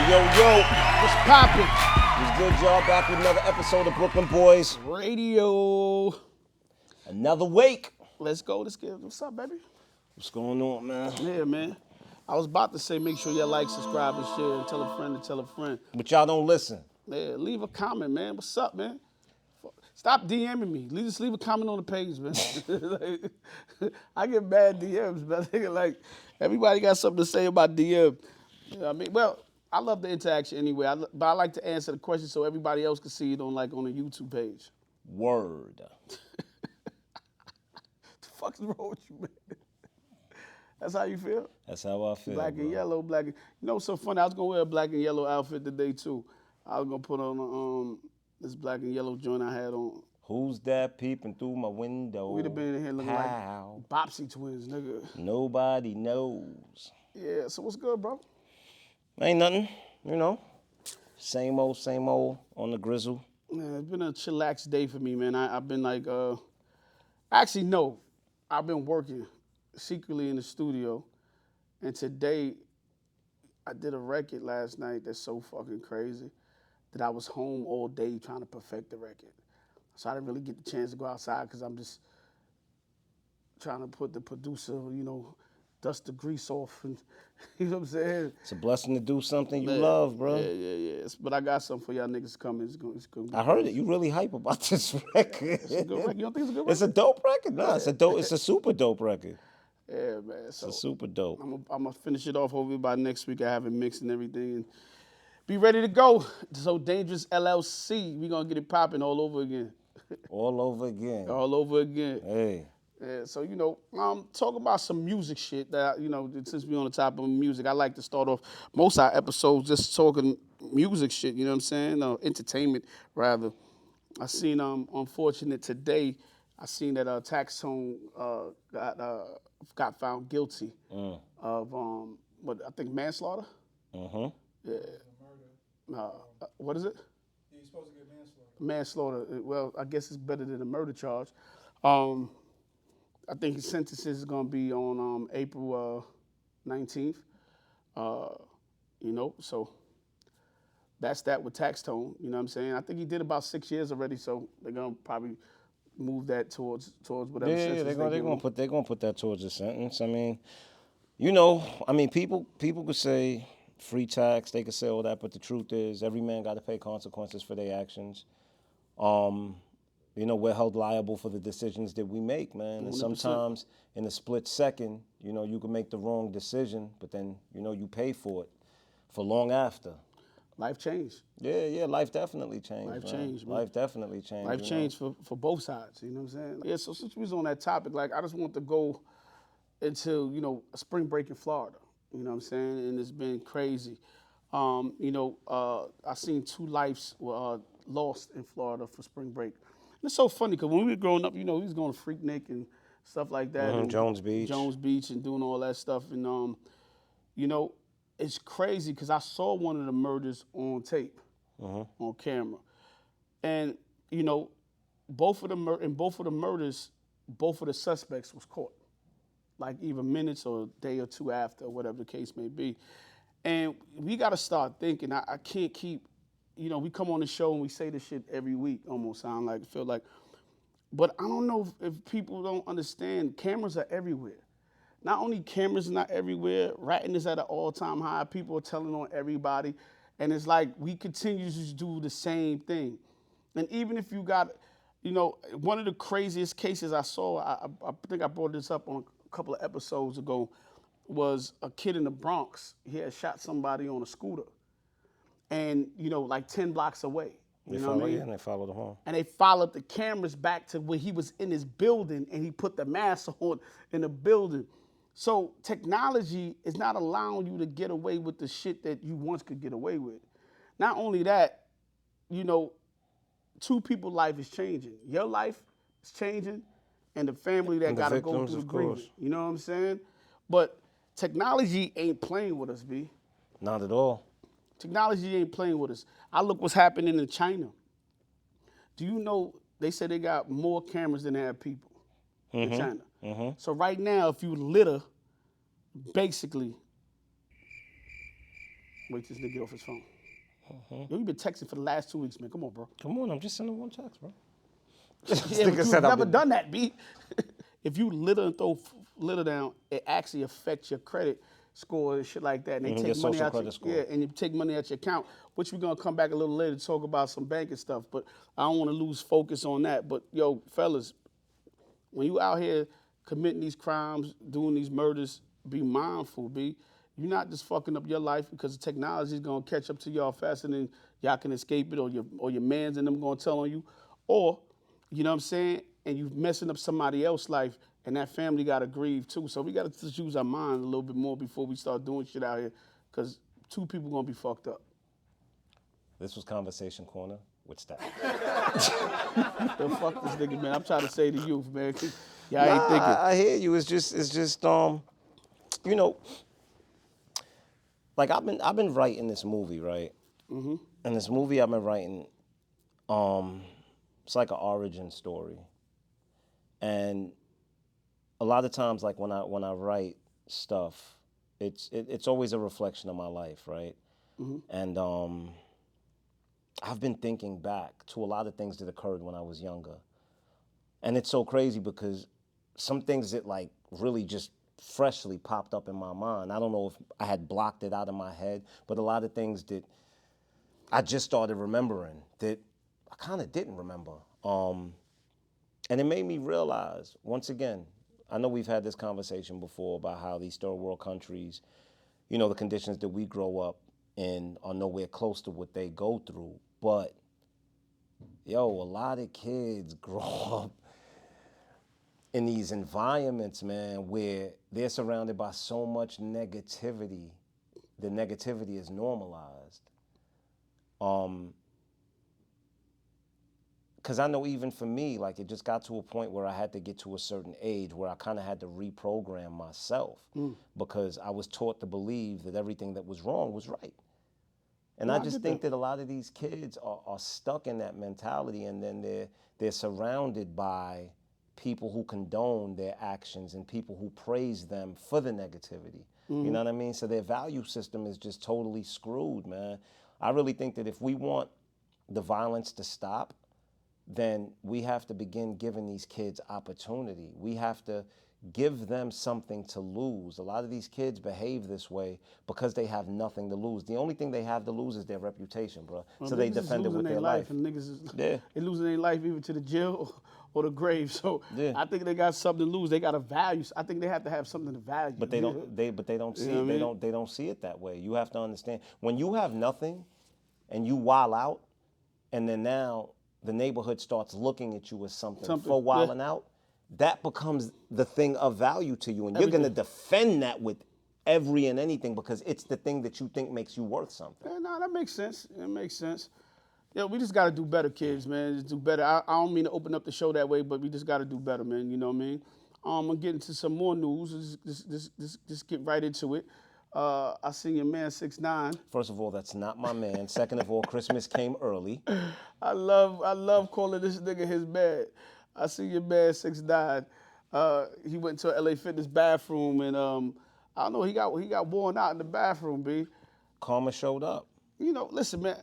Yo, What's poppin'? what's good, y'all? Back with another episode of Brooklyn Boys. Radio. Another week. Let's go. Let's get. What's up, baby? What's going on, man? Yeah, man. I was about to say make sure you like, subscribe, and share, and tell a friend to tell a friend. But y'all don't listen. Yeah, leave a comment, man. What's up, man? Stop DMing me. Just leave a comment on the page, man. Like, I get bad DMs, man. Like, everybody got something to say about DM. You know what I mean? Well, I love the interaction anyway, but I like to answer the question so everybody else can see it on the YouTube page. Word. The fuck is wrong with you, man? That's how you feel? That's how I feel. Black bro. and yellow, black and... You know what's so funny? I was going to wear a black and yellow outfit today, too. I was going to put on this black and yellow joint I had on. Who's that peeping through my window? We'd have been in here looking Pow. like Bopsy twins, nigga. Nobody knows. Yeah, so what's good, bro? Ain't nothing, you know. Same old on the grizzle. Man, it's been a chillax day for me, man. I've been like, actually, no. I've been working secretly in the studio. And today, I did a record last night that's so fucking crazy that I was home all day trying to perfect the record. So I didn't really get the chance to go outside because I'm just trying to put the producer, dust the grease off. And, you know what I'm saying? It's a blessing to do something you love, bro. Yeah. But I got something for y'all niggas coming. It's gonna I heard it. You really hype about this record. It's a good record. You don't think it's a good record? It's a dope record. Nah, it's a super dope record. Yeah, man. So It's super dope. I'm gonna finish it off over by next week. I have it mixed and everything, and be ready to go. So Dangerous LLC, we gonna get it popping all over again. All over again. All over again. Hey. Yeah, so talk about some music shit that since we on the topic of music, I like to start off most of our episodes just talking music shit. You know what I'm saying? Entertainment rather. I seen unfortunate today. I seen that Taxone got found guilty of I think manslaughter. Mm-hmm. Yeah. What is it? He's supposed to get manslaughter. Manslaughter. Well, I guess it's better than a murder charge. I think his sentence is going to be on April 19th. So that's that with Taxtone. You know what I'm saying? I think he did about 6 years already, so they're going to probably move that towards whatever sentence they're gonna put that towards a sentence. I mean, people could say free tax, they could say all that, but the truth is every man got to pay consequences for their actions. We're held liable for the decisions that we make, man. 100%. And sometimes in a split second, you can make the wrong decision, but then, you pay for it for long after. Life changed. Yeah, life definitely changed. Life changed, man. Life definitely changed. Life changed for both sides, you know what I'm saying? Yeah, so since we was on that topic, I just want to go into, a spring break in Florida, you know what I'm saying? And it's been crazy. I seen 2 lives lost in Florida for spring break. And it's so funny because when we were growing up, we was going to Freaknik and stuff like that. Mm-hmm, and Jones Beach and doing all that stuff. And, it's crazy because I saw one of the murders on tape, on camera. And, both of the murders, both of the suspects was caught. Like either minutes or a day or two after, or whatever the case may be. And we got to start thinking, I can't keep, we come on the show and we say this shit every week, almost feel like. But I don't know if people don't understand, cameras are everywhere. Not only cameras not everywhere, ratting is at an all-time high. People are telling on everybody. And it's like we continue to do the same thing. And even if you got, one of the craziest cases I saw, I think I brought this up on a couple of episodes ago, was a kid in the Bronx. He had shot somebody on a scooter. And, 10 blocks away. You know what I mean? And they followed him home. And they followed the cameras back to where he was in his building and he put the mask on in the building. So technology is not allowing you to get away with the shit that you once could get away with. Not only that, 2 people's life is changing. Your life is changing and the family that got to go through the grief. You know what I'm saying? But technology ain't playing with us, B. Not at all. Technology ain't playing with us. I look what's happening in China. Do you know they say they got more cameras than they have people in China? Mm-hmm. So right now, if you litter, basically, Wait till this nigga get off his phone. Yo, you been texting for the last 2 weeks, man. Come on, bro. Come on, I'm just sending one text, bro. Yeah, but you've never done that, B. If you litter and throw litter down, it actually affects your credit score and shit like that. And they take money out your score. yeah, and you take money out your account, which we're gonna come back a little later to talk about some banking stuff. But I don't want to lose focus on that. But yo, fellas, when you out here committing these crimes, doing these murders, be mindful, B. You're not just fucking up your life because the technology is gonna catch up to y'all faster than y'all can escape it, or your mans and them gonna tell on you, or you know what I'm saying, and you messing up somebody else's life, and that family gotta grieve too. So we gotta just use our mind a little bit more before we start doing shit out here, because 2 people gonna be fucked up. This was Conversation Corner with Stack. Yo, fuck this nigga, man. I'm trying to say to youth, man. Y'all ain't thinking. I hear you. It's just you know, like I've been writing this movie, right? Mm-hmm. And this movie I've been writing, it's like an origin story. And a lot of times, like when I write stuff, it's always a reflection of my life, right? Mm-hmm. And I've been thinking back to a lot of things that occurred when I was younger. And it's so crazy because some things that like really just freshly popped up in my mind. I don't know if I had blocked it out of my head, but a lot of things that I just started remembering that I kind of didn't remember. And it made me realize, once again, I know we've had this conversation before about how these third world countries, you know, the conditions that we grow up in are nowhere close to what they go through. But, yo, a lot of kids grow up in these environments, man, where they're surrounded by so much negativity. The negativity is normalized. Because I know even for me, like it just got to a point where I had to get to a certain age where I kind of had to reprogram myself because I was taught to believe that everything that was wrong was right. And I just think that a lot of these kids are stuck in that mentality, and then they're surrounded by people who condone their actions and people who praise them for the negativity. You know what I mean? So their value system is just totally screwed, man. I really think that if we want the violence to stop, then we have to begin giving these kids opportunity. We have to give them something to lose. A lot of these kids behave this way because they have nothing to lose. The only thing they have to lose is their reputation, bro. Well, so they defend it with their life. And niggas is they losing their life even to the jail or the grave. So I think they got something to lose. They got a value. I think they have to have something to value. But they don't see it. They don't see it that way. You have to understand, when you have nothing and you wild out, and then now the neighborhood starts looking at you as something for wilding out, that becomes the thing of value to you. And you're going to defend that with every and anything because it's the thing that you think makes you worth something. Yeah, no, that makes sense. It makes sense. Yeah, we just got to do better, kids, man. Just do better. I don't mean to open up the show that way, but we just got to do better, man. You know what I mean? I'm going to get into some more news. Just get right into it. I seen your man 6ix9ine. First of all, that's not my man. Second of all, Christmas came early. I love calling this nigga his man. I see your man 6ix9ine. He went to a LA Fitness bathroom and I don't know, he got worn out in the bathroom, B. Karma showed up. You know, listen, man.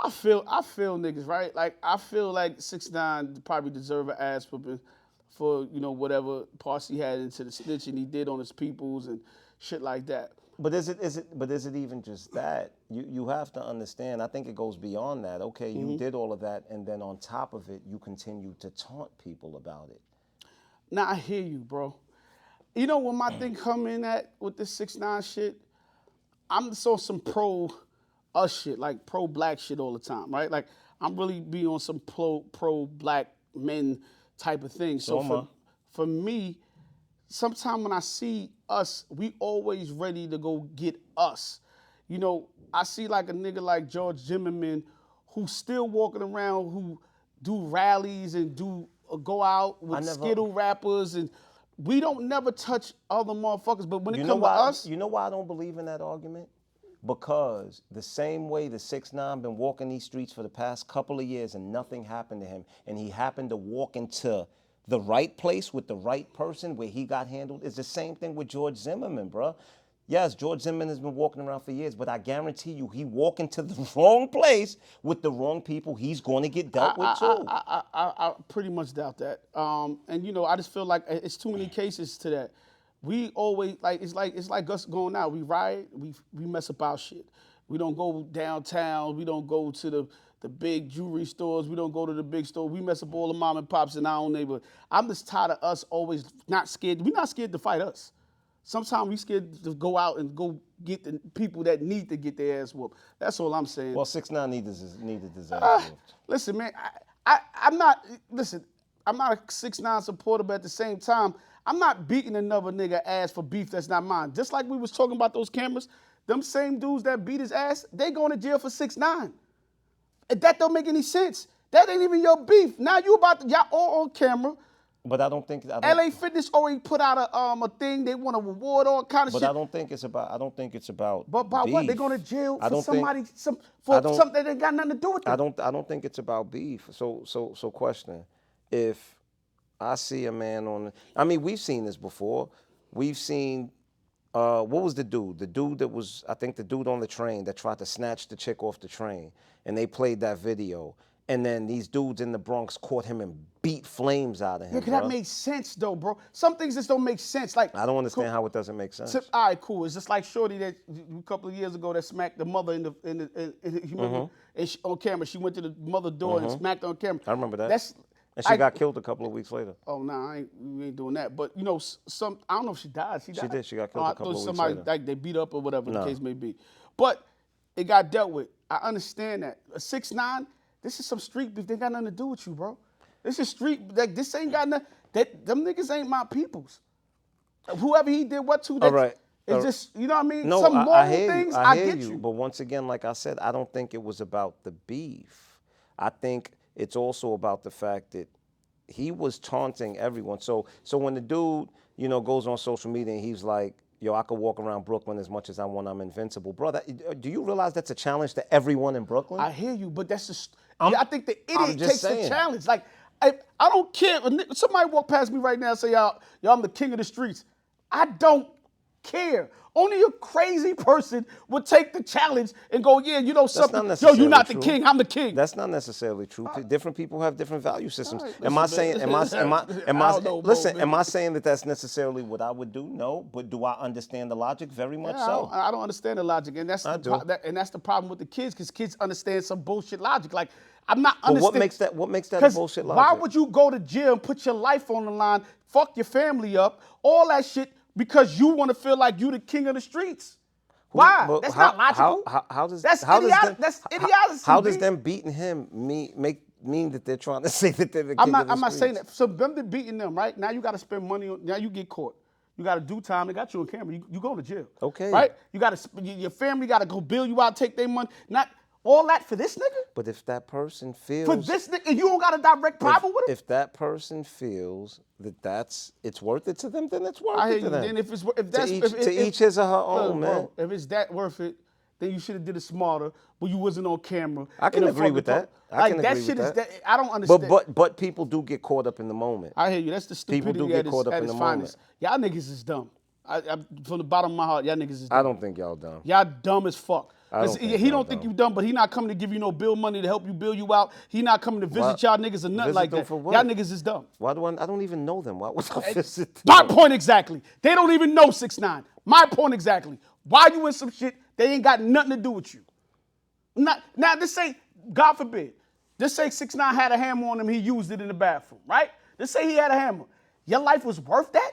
I feel niggas, right? Like I feel like 6ix9ine probably deserve an ass whooping for, you know, whatever parts he had into the snitching he did on his peoples and shit like that. But is it even just that? You have to understand, I think it goes beyond that. Okay, you did all of that, and then on top of it, you continue to taunt people about it. Now I hear you, bro. You know when my thing come in at with this 6ix9ine shit, I'm so some pro us shit, like pro black shit all the time, right? Like I'm really be on some pro black men type of thing. So for me, sometimes when I see us, we always ready to go get us. You know, I see like a nigga like George Zimmerman who's still walking around, who do rallies and go out with Skittle rappers, and we don't never touch other motherfuckers. But when it comes to us, you know why I don't believe in that argument? Because the same way the 6ix9ine been walking these streets for the past couple of years and nothing happened to him, and he happened to walk into the right place with the right person where he got handled, is the same thing with George Zimmerman, bro. Yes, George Zimmerman has been walking around for years, but I guarantee you, he walk into the wrong place with the wrong people, he's going to get dealt with too. I pretty much doubt that. And you know, I just feel like it's too many cases to that. We always it's like us going out. We riot, we mess up our shit. We don't go downtown. We don't go to the big jewelry stores. We don't go to the big store. We mess up all the mom and pops in our own neighborhood. I'm just tired of us always not scared. We're not scared to fight us. Sometimes we scared to go out and go get the people that need to get their ass whooped. That's all I'm saying. Well, 6ix9ine needed his ass whooped. Listen, man, I'm not a 6ix9ine supporter, but at the same time, I'm not beating another nigga ass for beef that's not mine. Just like we was talking about those cameras, them same dudes that beat his ass, they going to jail for 6ix9ine. That don't make any sense. That ain't even your beef. Now y'all all on camera. But I don't think LA Fitness already put out a thing. They want to reward all kind of shit. But I don't think it's about. But by beef. what? They going to jail for something that ain't got nothing to do with it. I don't think it's about beef. So question: if I see a man we've seen this before. We've seen. What was the dude? The dude that was, I think, the dude on the train that tried to snatch the chick off the train, and they played that video. And then these dudes in the Bronx caught him and beat flames out of him. Yeah, because that makes sense, though, bro. Some things just don't make sense. Like I don't understand how it doesn't make sense. All right, cool. It's just like Shorty that a couple of years ago that smacked the mother you remember, and on camera. She went to the mother door and smacked her on camera. I remember that. And she got killed a couple of weeks later. Oh, nah, we ain't doing that. But, you know, I don't know if she died. She did. She got killed a couple of weeks somebody, later. Like, they beat up or whatever the case may be. But it got dealt with. I understand that. A 6ix9ine, this is some street beef. They got nothing to do with you, bro. This is street. Like, this ain't got nothing. Them niggas ain't my peoples. Whoever he did what to, All right. It's just, you know what I mean? No, some moral I hear things, you. I hear get you. But once again, like I said, I don't think it was about the beef. I think it's also about the fact that he was taunting everyone. So when the dude, goes on social media and he's like, yo, I could walk around Brooklyn as much as I want, I'm invincible. Bro, do you realize that's a challenge to everyone in Brooklyn? I hear you, but that's just, I think the idiot takes saying. the challenge. Like, I don't care. If somebody walk past me right now and say, y'all, I'm the king of the streets. I don't care. Only a crazy person would take the challenge and go, yeah, you know something. Yo, you're not the king. I'm the king. That's not necessarily true. Different people have different value systems. Right, am I saying that that's necessarily what I would do? No, but do I understand the logic? Very much so. I don't understand the logic, and that's the problem with the kids, because kids understand some bullshit logic. Like, I'm not understanding. But what makes that a bullshit logic? Why would you go to jail and put your life on the line, fuck your family up, all that shit, because you want to feel like you the king of the streets? Why? That's not logical. That's idiotic. How does them beating him mean that they're trying to say that they're the king of the streets? I'm not saying that. So them beating them, right? Now you got to spend money on. Now you get caught. You got to do time. They got you on camera. You go to jail. Okay. Right? You got to. Your family got to go bail you out, take their money. Not all that for this nigga. But if that person feels for this nigga, you don't got a direct problem with him. If that person feels that it's worth it to them, then it's worth I hear it to you. them. Then if that's to each his or her own, man. Bro, if it's that worth it, then you should have did it smarter, but you wasn't on camera. I can agree with that. I don't understand. But people do get caught up in the moment. I hear you. That's the stupidity people do get caught up in the finest. Y'all niggas is dumb. From the bottom of my heart, y'all niggas is dumb. I don't think y'all dumb. Y'all dumb as fuck. He don't think dumb. you dumb, but he not coming to give you no bill money to help you bail you out. He not coming to visit y'all niggas or nothing like that. For what? Y'all niggas is dumb. Why do I don't even know them. Why would I visit them? My point exactly. They don't even know 6ix9ine. My point exactly. Why you in some shit they ain't got nothing to do with you? Now this ain't, God forbid, this say 6ix9ine had a hammer on him, he used it in the bathroom, right? This say he had a hammer. Your life was worth that?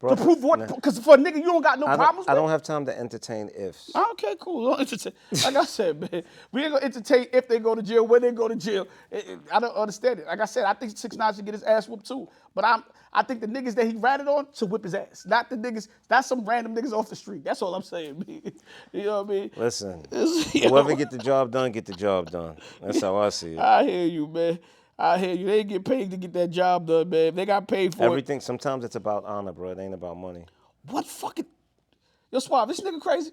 Bro, to prove what? Because for a nigga, you don't got no problems with? I don't have time to entertain ifs. Okay, cool. Don't entertain. Like I said, man, we ain't gonna entertain if they go to jail, when they go to jail. I don't understand it. Like I said, I think 6ix9ine should get his ass whooped too. But I think the niggas that he ratted on should whip his ass. Not the niggas, not some random niggas off the street. That's all I'm saying, man. You know what I mean? Listen, whoever get the job done, get the job done. That's how I see it. I hear you, man. I hear you. They ain't get paid to get that job done, man. If they got paid for everything, sometimes it's about honor, bro. It ain't about money. What fucking... Yo, Suave, this nigga crazy.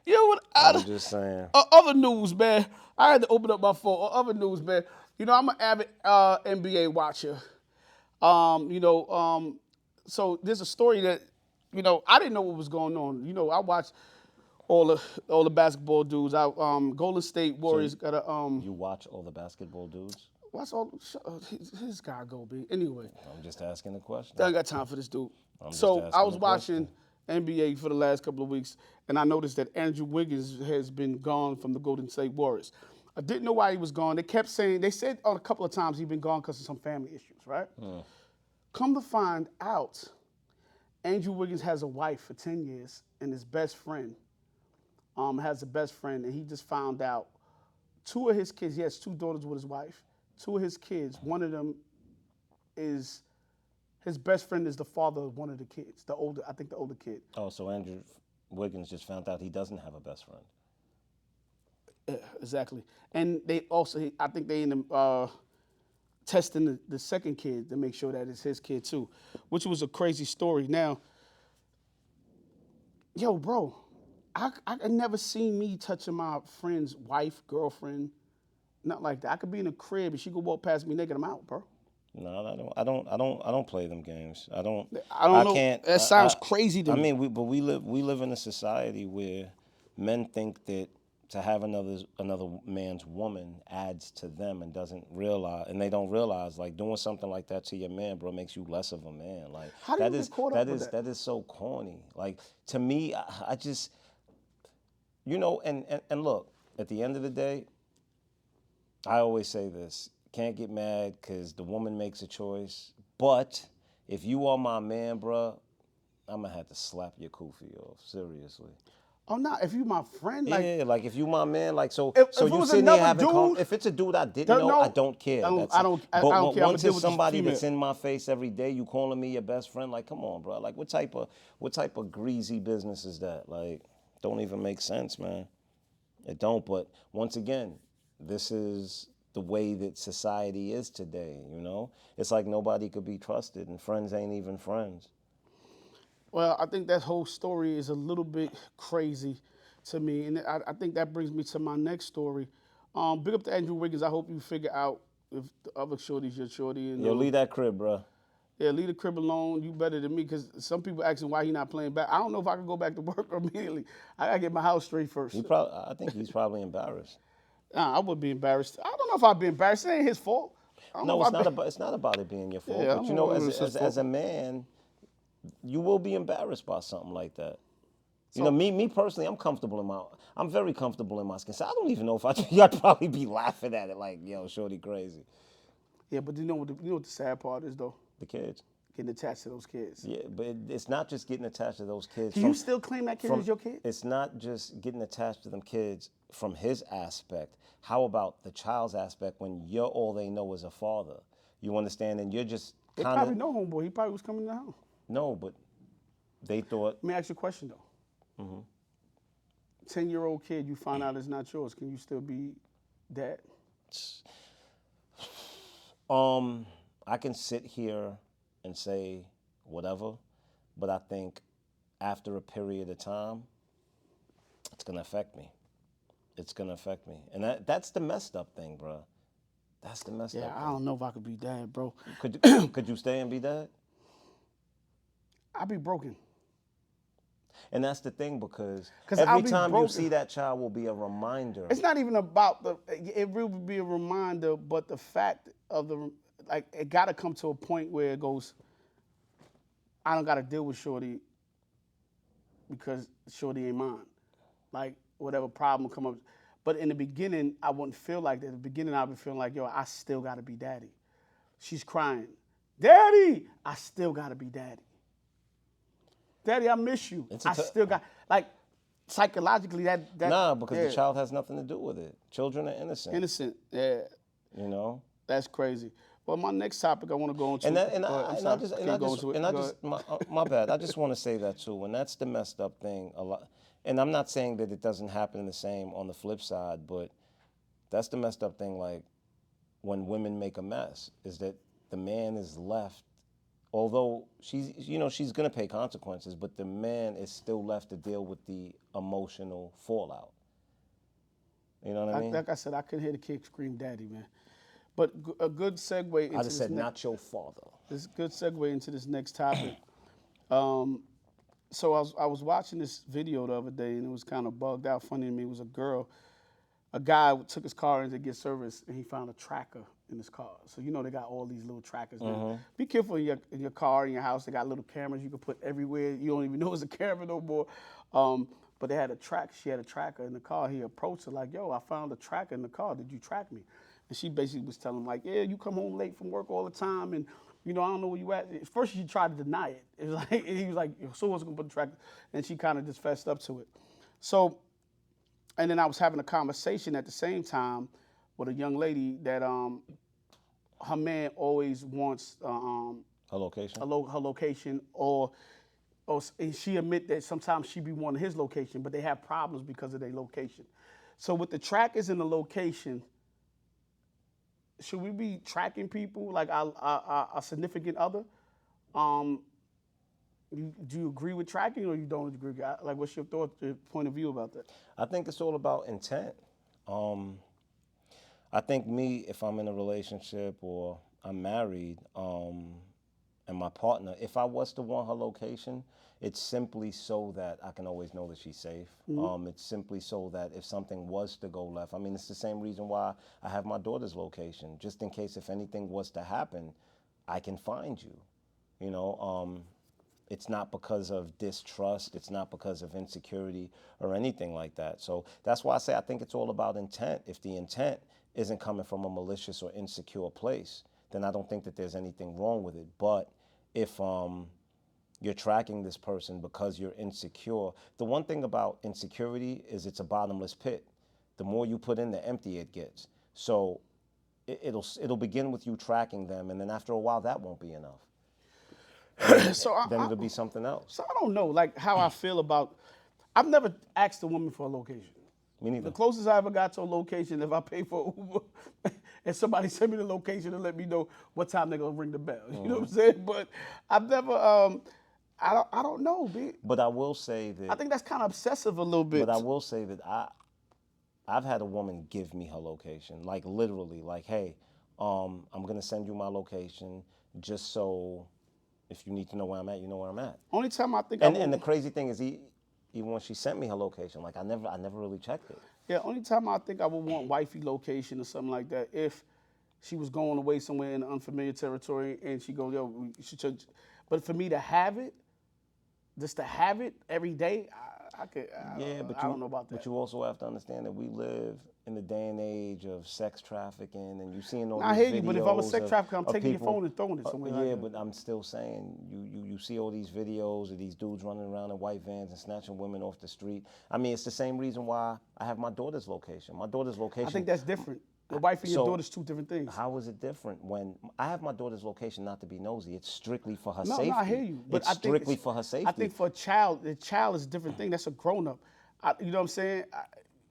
You know what? I'm just saying. Other news, man. I had to open up my phone. Other news, man. You know, I'm an avid NBA watcher. So there's a story that, I didn't know what was going on. I watched all the basketball dudes. Golden State Warriors got a You watch all the basketball dudes? What's all his guy go be? Anyway, I'm just asking a question. I ain't got time for this dude. I'm just So I asking was a watching question. NBA for the last couple of weeks, and I noticed that Andrew Wiggins has been gone from the Golden State Warriors. I didn't know why he was gone. They said a couple of times he'd been gone because of some family issues, right? Come to find out, Andrew Wiggins has a wife for 10 years, and his best friend has a best friend, and he just found out two of his kids, he has two daughters with his wife. Two of his kids, one of them is, his best friend is the father of one of the kids, the older kid. Oh, so Andrew Wiggins just found out he doesn't have a best friend. Yeah, exactly. And they also, I think they in the, testing the second kid to make sure that it's his kid too, which was a crazy story. Now, yo, bro, I never seen me touching my friend's wife, girlfriend, not like that. I could be in a crib and she could walk past me naked. I'm out, bro. No, I don't play them games. I don't know. Can't. That sounds crazy to me. I mean, we live in a society where men think that to have another man's woman adds to them and they don't realize like doing something like that to your man, bro, makes you less of a man. Like How do you get caught up with that? That is so corny. Like to me, I just and look, at the end of the day, I always say this. Can't get mad because the woman makes a choice. But if you are my man, bro, I'm going to have to slap your kufi off. Seriously. Oh, no, if you my friend, Yeah, like if you my man, like so if you it was sitting there another having dude, if it's a dude I didn't know, I don't care. I don't care. I But don't care. I'ma once deal it's with this somebody female. that's in my face every day, you calling me your best friend, like come on, bro. Like what type of greasy business is that? Like don't even make sense, man. It don't. But once again, this is the way that society is today, It's like nobody could be trusted and friends ain't even friends. Well, I think that whole story is a little bit crazy to me. And I think that brings me to my next story. Big up to Andrew Wiggins. I hope you figure out if the other shorty's your shorty. And, Yo, leave that crib, bro. Yeah, leave the crib alone. You better than me because some people asking why he not playing back. I don't know if I can go back to work immediately. I got to get my house straight first. I think he's probably embarrassed. I would be embarrassed. I don't know if I'd be embarrassed. It ain't his fault. No, it's not about it being your fault. Yeah, but as a man, you will be embarrassed by something like that. Me personally, I'm very comfortable in my skin. So I don't even know if I'd probably be laughing at it like, yo, shorty crazy. Yeah, but you know what the sad part is though? The kids. Getting attached to those kids. Yeah, but it's not just getting attached to those kids. Do you still claim that kid as your kid? It's not just getting attached to them kids from his aspect. How about the child's aspect when you're all they know is a father? You understand? And you're just They kind probably of... know homeboy. He probably was coming to the house. No, but they thought... Let me ask you a question though. 10-year-old kid you find out is not yours. Can you still be dad? I can sit here and say whatever, but I think after a period of time, it's gonna affect me. It's gonna affect me, and that's the messed up thing, bro. That's the messed up thing. Yeah, I don't know if I could be dad, bro. Could you stay and be dad? I'd be broken. And that's the thing because I'll every be time broken. you see that child will be a reminder. It's not even about it really would be a reminder, but the fact of it got to come to a point where it goes, I don't got to deal with shorty because shorty ain't mine. Like, whatever problem come up. But in the beginning, I wouldn't feel like that. In the beginning, I'd be feeling like, yo, I still got to be daddy. She's crying. Daddy! I still got to be daddy. Daddy, I miss you. I still got, psychologically, that Nah, because the child has nothing to do with it. Children are innocent. Innocent, yeah. That's crazy. Well, my next topic I want to go into. My bad. I just want to say that too, and that's the messed up thing a lot. And I'm not saying that it doesn't happen the same on the flip side, but that's the messed up thing. Like when women make a mess, is that the man is left. Although she's gonna pay consequences, but the man is still left to deal with the emotional fallout. You know what I mean? Like I said, I could hear the kid scream, "Daddy, man." But a good segue into I just said, not your father. This good segue into this next topic. So I was watching this video the other day, and it was kind of bugged out. Funny to me, it was a guy took his car in to get service, and he found a tracker in his car. So they got all these little trackers now. Be careful in your car, in your house. They got little cameras you can put everywhere. You don't even know it's a camera no more. But they had she had a tracker in the car. He approached her like, "Yo, I found a tracker in the car. Did you track me?" And she basically was telling him like, "Yeah, you come home late from work all the time, and I don't know where you at." At first, she tried to deny it. It was like he was like, "So what's gonna put the tracker?" And she kind of just fessed up to it. So, and then I was having a conversation at the same time with a young lady that her man always wants Her location. her location, or and she admit that sometimes she be wanting his location, but they have problems because of their location. So with the trackers and the location, should we be tracking people like our significant other? Do you agree with tracking or you don't agree? Like, what's your point of view about that? I think it's all about intent. I think if I'm in a relationship or I'm married, and my partner, if I was to want her location, it's simply so that I can always know that she's safe. It's simply so that if something was to go left, I mean, it's the same reason why I have my daughter's location, just in case if anything was to happen, I can find you. It's not because of distrust. It's not because of insecurity or anything like that. So that's why I say I think it's all about intent. If the intent isn't coming from a malicious or insecure place, then I don't think that there's anything wrong with it. But if you're tracking this person because you're insecure, the one thing about insecurity is it's a bottomless pit. The more you put in, the emptier it gets. So it'll begin with you tracking them, and then after a while, that won't be enough. Then it'll be something else. So I don't know, like how I feel about. I've never asked a woman for a location. Me neither. The closest I ever got to a location, if I pay for Uber, and somebody send me the location and let me know what time they're gonna ring the bell. You know what I'm saying? But I've never. I don't know, B. But I will say that. I think that's kind of obsessive a little bit. But I will say that I've had a woman give me her location, like literally, like, hey, I'm gonna send you my location just so if you need to know where I'm at, you know where I'm at. Only time I think. And the crazy thing is, even when she sent me her location, like I never really checked it. Yeah, only time I think I would want wifey location or something like that if she was going away somewhere in unfamiliar territory and she goes, "Yo, you should." But for me to have it, just to have it every day, I don't know about that. But you also have to understand that we live in the day and age of sex trafficking, and you're seeing all these videos. I hear you, but if I'm a sex trafficker, I'm taking your phone and throwing it somewhere. Yeah, but I'm still saying you see all these videos of these dudes running around in white vans and snatching women off the street. I mean, it's the same reason why I have my daughter's location. My daughter's location. I think that's different. The wife and your daughter's two different things. How is it different when I have my daughter's location not to be nosy? It's strictly for her safety. No, I hear you. But it's strictly for her safety. I think for a child, the child is a different thing. That's a grown-up. You know what I'm saying?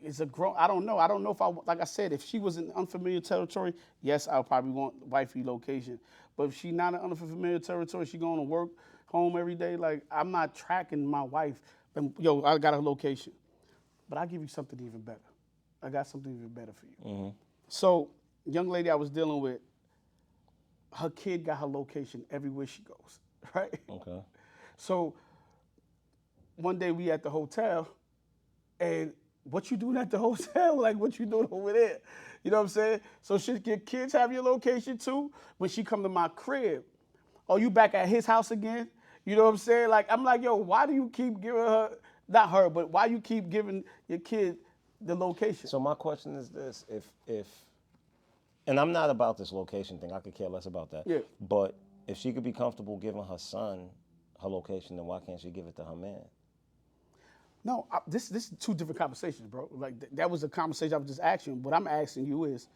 It's a grown. I don't know. I don't know if like I said, if she was in unfamiliar territory, yes, I would probably want wifey location. But if she's not in unfamiliar territory, she going to work home every day. Like, I'm not tracking my wife. And, yo, I got her location. But I'll give you something even better. I got something even better for you. Mm-hmm. So, young lady I was dealing with, her kid got her location everywhere she goes, right? Okay. So, one day we at the hotel, and what you doing at the hotel? Like, what you doing over there? You know what I'm saying? So, should your kids have your location too? When she come to my crib, oh, you back at his house again? You know what I'm saying? Like, I'm like, yo, why do you keep giving her, not her, but why you keep giving your kid the location? So my question is this: if, and I'm not about this location thing. I could care less about that. Yeah. But if she could be comfortable giving her son her location, then why can't she give it to her man? No, this is two different conversations, bro. Like that was a conversation I was just asking. What I'm asking you is,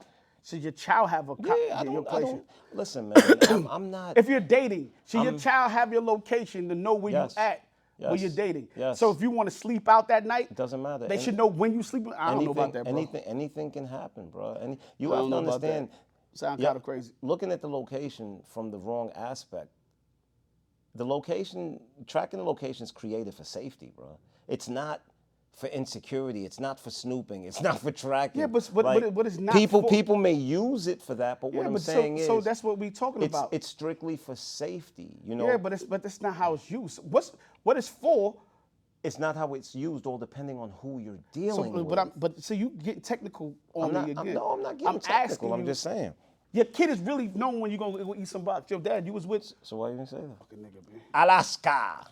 should your child have I your location? Listen, man, I'm not. If you're dating, should your child have your location to know where Yes. you at when Yes. you're dating? Yes. So if you want to sleep out that night, It doesn't matter. they should know when you sleep. I don't know about that, bro. Anything can happen, bro. And you I have don't to know about that. understand. Sound kind of crazy. Looking at the location from the wrong aspect. The location, tracking the location is created for safety, bro. It's not for insecurity. It's not for snooping. It's not for tracking. Yeah, but it's not People may use it for that, but what I'm saying is, so that's what we talking about. It's strictly for safety, you know. Yeah, but that's not how it's used. What it's for? It's not how it's used, all depending on who you're dealing with. But so you getting technical on me again. No, I'm not getting technical. I'm just saying. Your kid is really knowing when you're gonna go eat some box. Your dad, you was with. So why you didn't say that? Fucking nigga, man. Alaska.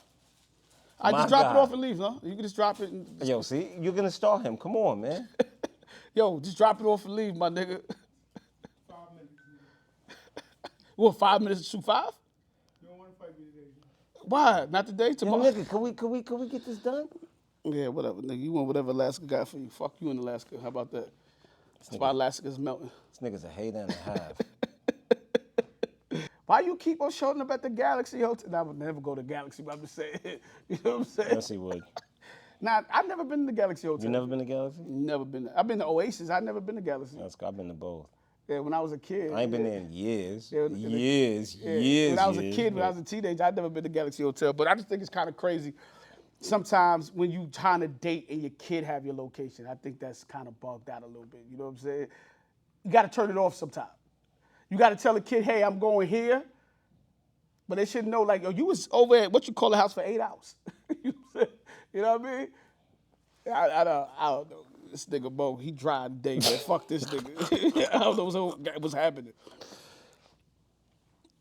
I just drop it off and leave, no? You can just drop it. Yo, see, you're gonna start him. Come on, man. Yo, just drop it off and leave, my nigga. 5 minutes. What, 5 minutes to shoot 5? You don't want to fight me today. Why? Not today, Yo, tomorrow? nigga, can we get this done? Yeah, whatever, nigga. You want whatever Alaska got for you. Fuck you in Alaska. How about that? That's why Alaska's melting. This nigga's a hater and a half. Why you keep on showing up at the Galaxy Hotel? I would never go to Galaxy, but I'm just saying. You know what I'm saying? Yes, he would. Nah, I've never been to the Galaxy Hotel. You never been to Galaxy? Never been there. I've been to Oasis. I've never been to Galaxy. I've been to both. Yeah, when I was a kid. I ain't been there in years. Yeah, years. When I was a kid, when I was a teenager, I'd never been to Galaxy Hotel. But I just think it's kind of crazy. Sometimes when you trying to date and your kid have your location, I think that's kind of bugged out a little bit. You know what I'm saying? You got to turn it off sometime. You got to tell a kid, hey, I'm going here. But they should know, like, yo, you was over at what you call a house for 8 hours. You know what I mean? I don't know. This nigga Mo, he dry today, man. Fuck this nigga. I don't know what's happening.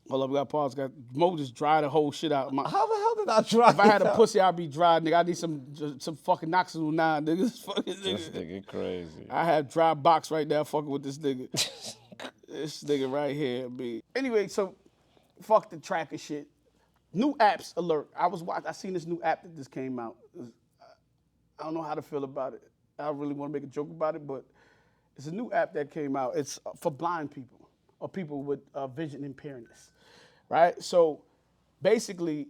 Hold up, we got pause. Mo just dry the whole shit out. How the hell did I dry? If I had a pussy, I'd be dry, nigga. I need some fucking Noxazole 9, nigga. This nigga crazy. I have dry box right now fucking with this nigga. This nigga right here, me. Anyway, so fuck the tracker shit. New apps alert. I seen this new app that just came out. I don't know how to feel about it. I don't really want to make a joke about it, but it's a new app that came out. It's for blind people or people with vision impairments, right? So basically,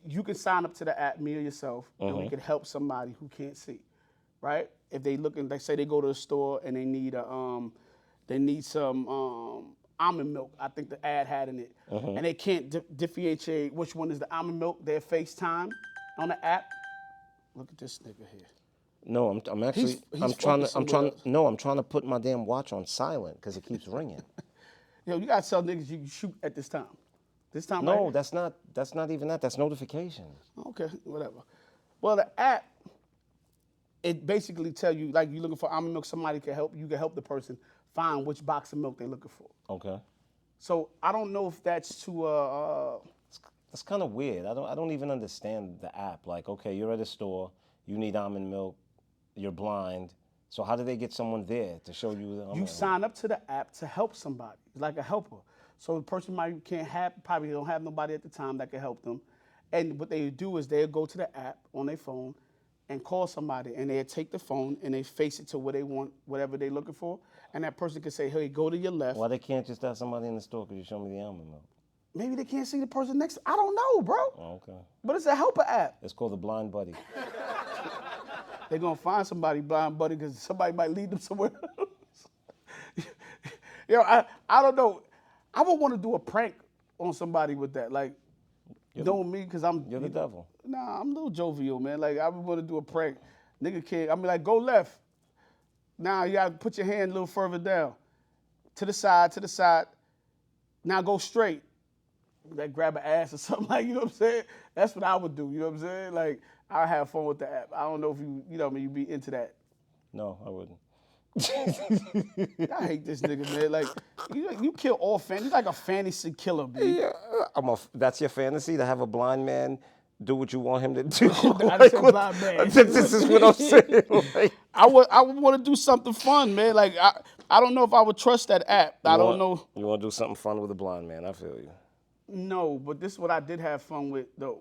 you can sign up to the app, me or yourself, and we can help somebody who can't see, right? If they looking, like say they go to a store and they need some almond milk. I think the ad had in it, and they can't differentiate which one is the almond milk. Their FaceTime on the app. Look at this nigga here. No, I'm actually I'm trying to put my damn watch on silent because it keeps ringing. Yo, you gotta tell niggas you can shoot at this time. This time. No, right that's not even that. That's notifications. Okay, whatever. Well, the app, it basically tell you like you looking for almond milk. Somebody can help you. Can help the person find which box of milk they're looking for. Okay. So I don't know if that's too. That's kind of weird. I don't even understand the app. Like, okay, you're at a store, you need almond milk, you're blind. So how do they get someone there to show you the almond milk? Sign up to the app to help somebody, like a helper. So the person probably don't have nobody at the time that can help them. And what they do is they'll go to the app on their phone and call somebody, and they'll take the phone and they face it to where they want, whatever they're looking for. And that person can say, hey, go to your left. Why they can't just ask somebody in the store, could you show me the almond milk? Maybe they can't see the person next. I don't know, bro. Oh, okay. But it's a helper app. It's called the Blind Buddy. They're going to find somebody blind buddy because somebody might lead them somewhere else. Yo, I don't know. I would want to do a prank on somebody with that. Like, knowing me because I'm... You're the devil. Nah, I'm a little jovial, man. Like, I would want to do a prank. Nigga can't... I mean, like, go left. Now you got to put your hand a little further down. To the side. Now go straight. Like grab an ass or something, like, you know what I'm saying? That's what I would do, you know what I'm saying? Like, I have fun with the app. I don't know if you know what I mean, you be into that. No, I wouldn't. I hate this nigga, man. Like, you kill all fans. You're like a fantasy killer, man. Yeah, that's your fantasy, to have a blind man do what you want him to do? I said blind man. This is what I'm saying. Like, I would want to do something fun, man. Like, I don't know if I would trust that app. I don't know. You want to do something fun with a blind man, I feel you. No, but this is what I did have fun with, though.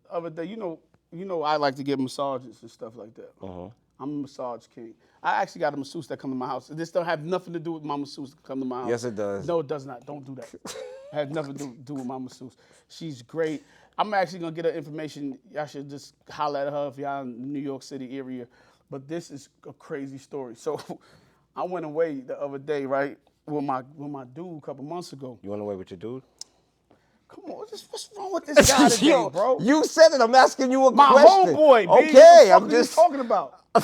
Other day, you know, I like to get massages and stuff like that. I'm a massage king. I actually got a masseuse that come to my house. This don't have nothing to do with my masseuse that come to my house. Yes, it does. No, it does not. Don't do that. It has nothing to do with my masseuse. She's great. I'm actually going to get her information. Y'all should just holler at her if y'all in the New York City area. But this is a crazy story. So I went away the other day, right, with my dude a couple months ago. You went away with your dude? Come on, what's wrong with this guy today, Yo, bro? you said it. I'm asking you a My question. homeboy, B. Okay, What I'm the fuck are you just talking about? I'm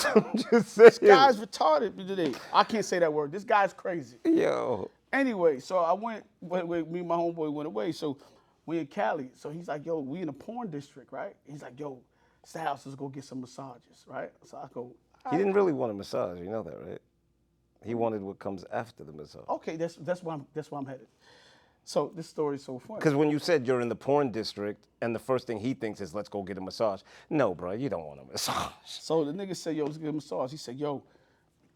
just saying. This guy's retarded today. I can't say that word. This guy's crazy. Yo. Anyway, so I went, me and my homeboy went away. So we in Cali. So he's like, yo, we in a porn district, right? He's like, yo, Styles, let's go get some massages, right? So I go, He didn't really want a massage, you know that, right? He wanted what comes after the massage. okay, that's why I'm headed. So this story is so funny. Because when you said you're in the porn district and the first thing he thinks is let's go get a massage. No, bro, you don't want a massage. So the nigga said, yo, let's get a massage. He said, yo,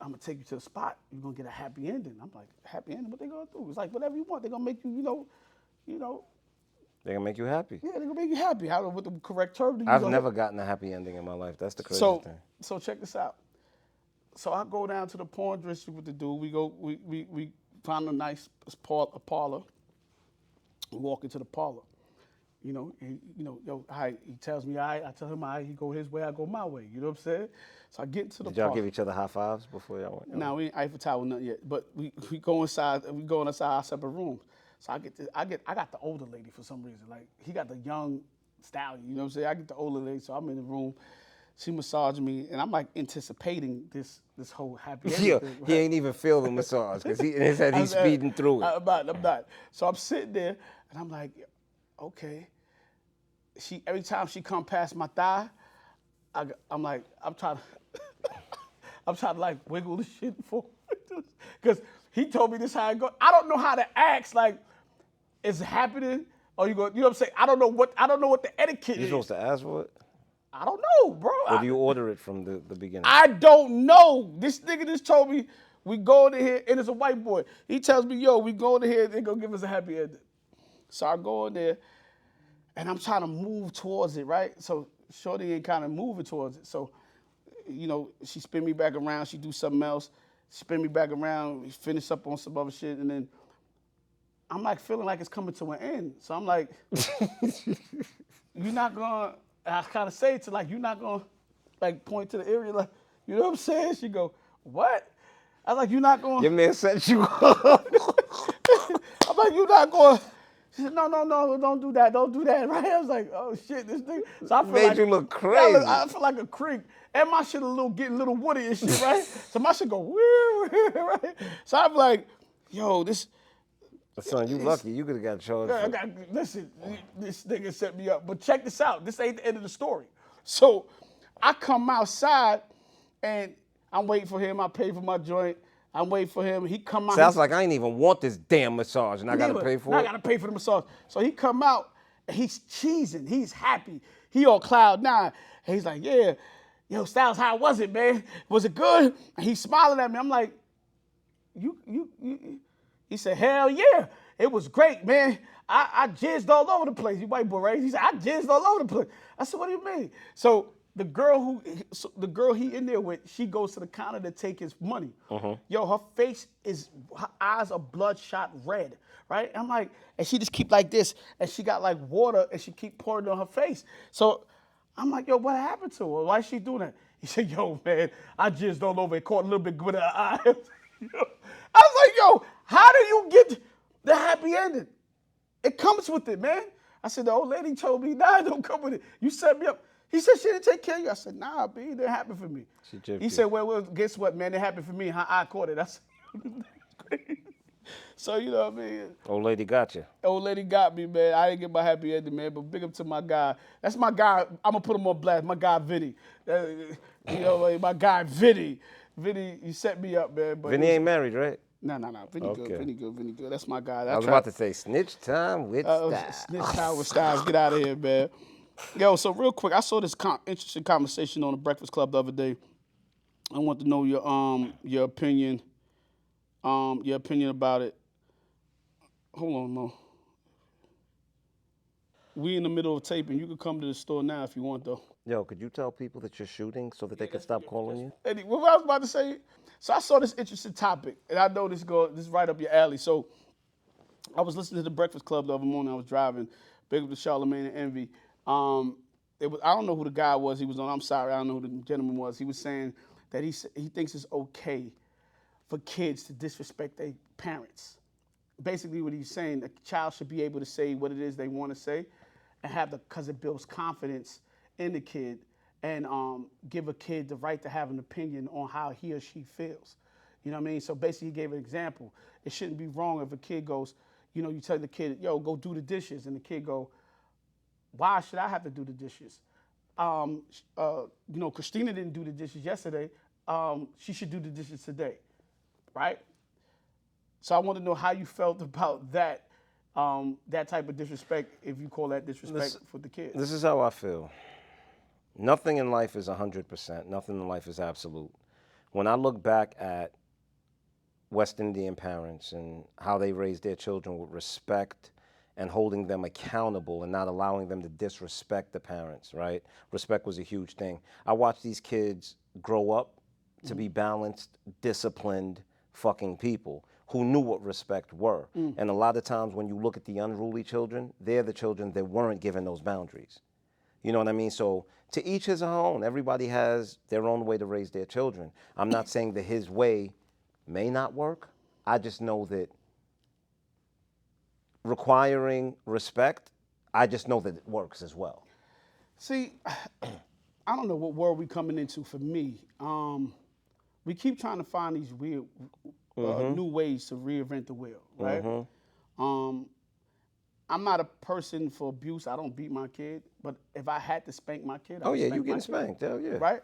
I'm gonna take you to the spot. You're gonna get a happy ending. I'm like, happy ending? What they gonna do? It's like whatever you want. They're gonna make you, you know, They're gonna make you happy. yeah, they're gonna make you happy. How what the correct term do you I've know? never gotten a happy ending in my life. That's the crazy thing. So check this out. So I go down to the porn district with the dude. We find a nice parlor. We walk into the parlor. Yo, hi. He tells me I tell him I. He go his way, I go my way. You know what I'm saying? So I get into the Did y'all parlor. give each other high fives before y'all went? No, we ain't Eiffel Tower nothing yet. But we go inside. We go inside our separate rooms. So I got the older lady for some reason. Like he got the young stallion. You know what I'm saying? I get the older lady. So I'm in the room. She massaged me, and I'm like anticipating this whole happy ending Yeah, thing. Right? he ain't even feel the massage because in his head he's speeding through it. I'm not. So I'm sitting there, and I'm like, okay. Every time she come past my thigh, I'm trying to like wiggle the shit forward, because he told me this how it go. I don't know how to ask like, it's happening, or you know what I'm saying? I don't know what the etiquette You're is. supposed to ask for it? I don't know, bro. Or do you order it from the beginning? I don't know. This nigga just told me we go in here, and it's a white boy. He tells me, yo, we go in here, they're gonna give us a happy ending. So I go in there, and I'm trying to move towards it, right? So Shorty ain't kind of moving towards it. So, she spin me back around, she do something else, spin me back around, we finish up on some other shit, and then I'm like feeling like it's coming to an end. So I'm like, you're not gonna, I kind of say it to like, you're not gonna like point to the area like, you know what I'm saying? She go, what? I was like, you're not gonna. Your man set you up. I'm like, you're not gonna. She said, no, don't do that, right? I was like, oh shit, this thing. So I feel Made like, you look crazy. I feel like a creep. And my shit getting a little woody and shit, right? So my shit go, woo, right? So I'm like, yo, this. Son, you lucky. You could have got charged. Listen, this nigga set me up. But check this out. This ain't the end of the story. So I come outside and I'm waiting for him. I pay for my joint. I'm waiting for him. He come out. Sounds like I ain't even want this damn massage and I got to pay for I it. got to pay for the massage. So he come out and he's cheesing. He's happy. He on cloud nine. And he's like, yeah, yo, Styles, how was it, man? Was it good? And he's smiling at me. I'm like, you. He said, hell yeah. It was great, man. I jizzed all over the place. You white boy, right? He said, I jizzed all over the place. I said, what do you mean? So the girl he in there with, she goes to the counter to take his money. Yo, her eyes are bloodshot red, right? I'm like, and she just keep like this, and she got like water, and she keep pouring it on her face. So I'm like, yo, what happened to her? Why is she doing that? He said, yo, man, I jizzed all over it, caught a little bit with her eye. I was like, yo, how do you get the happy ending? It comes with it, man. I said, the old lady told me, nah, it don't come with it. You set me up. He said, she didn't take care of you. I said, nah, B, it didn't happen for me. He said, well, guess what, man? It happened for me. I caught it. I said, so, you know what I mean? Old lady got you. Old lady got me, man. I didn't get my happy ending, man, but big up to my guy. That's my guy. I'm going to put him on blast. My guy, Vinny. My guy, Vinny. Vinny, he set me up, man. But Vinny ain't married, right? No. Vinny good. That's my guy. I was about to say snitch time with Styles. Snitch time with Styles. Get out of here, man. Yo, so real quick, I saw this interesting conversation on the Breakfast Club the other day. I want to know your opinion. Your opinion about it. Hold on, Mo. We in the middle of taping. You can come to the store now if you want, though. Yo, could you tell people that you're shooting so that they can stop calling you? Eddie, what I was about to say. So I saw this interesting topic, and I know this is right up your alley. So I was listening to the Breakfast Club the other morning. I was driving, big up to Charlamagne and Envy. I don't know who the guy was he was on. I'm sorry, I don't know who the gentleman was. He was saying that he thinks it's okay for kids to disrespect their parents. basically what he's saying, a child should be able to say what it is they want to say and have because it builds confidence in the kid and give a kid the right to have an opinion on how he or she feels. You know what I mean? So basically he gave an example. It shouldn't be wrong if a kid goes, you know, you tell the kid, yo, go do the dishes. And the kid go, why should I have to do the dishes? You know, Christina didn't do the dishes yesterday. She should do the dishes today, right? So I want to know how you felt about that, that type of disrespect, if you call that disrespect for the kids. This is how I feel. Nothing in life is 100%. Nothing in life is absolute. When I look back at West Indian parents and how they raised their children with respect and holding them accountable and not allowing them to disrespect the parents, right? Respect was a huge thing. I watched these kids grow up to be balanced, disciplined fucking people who knew what respect were. And a lot of times when you look at the unruly children, they're the children that weren't given those boundaries. You know what I mean? So to each his own. Everybody has their own way to raise their children. I'm not saying that his way may not work. I just know that requiring respect, I just know that it works as well. See, I don't know what world we coming into for me. We keep trying to find these weird new ways to reinvent the wheel, right? I'm not a person for abuse. I don't beat my kid, but if I had to spank my kid, I would spank you my getting kid, spanked, hell yeah. right?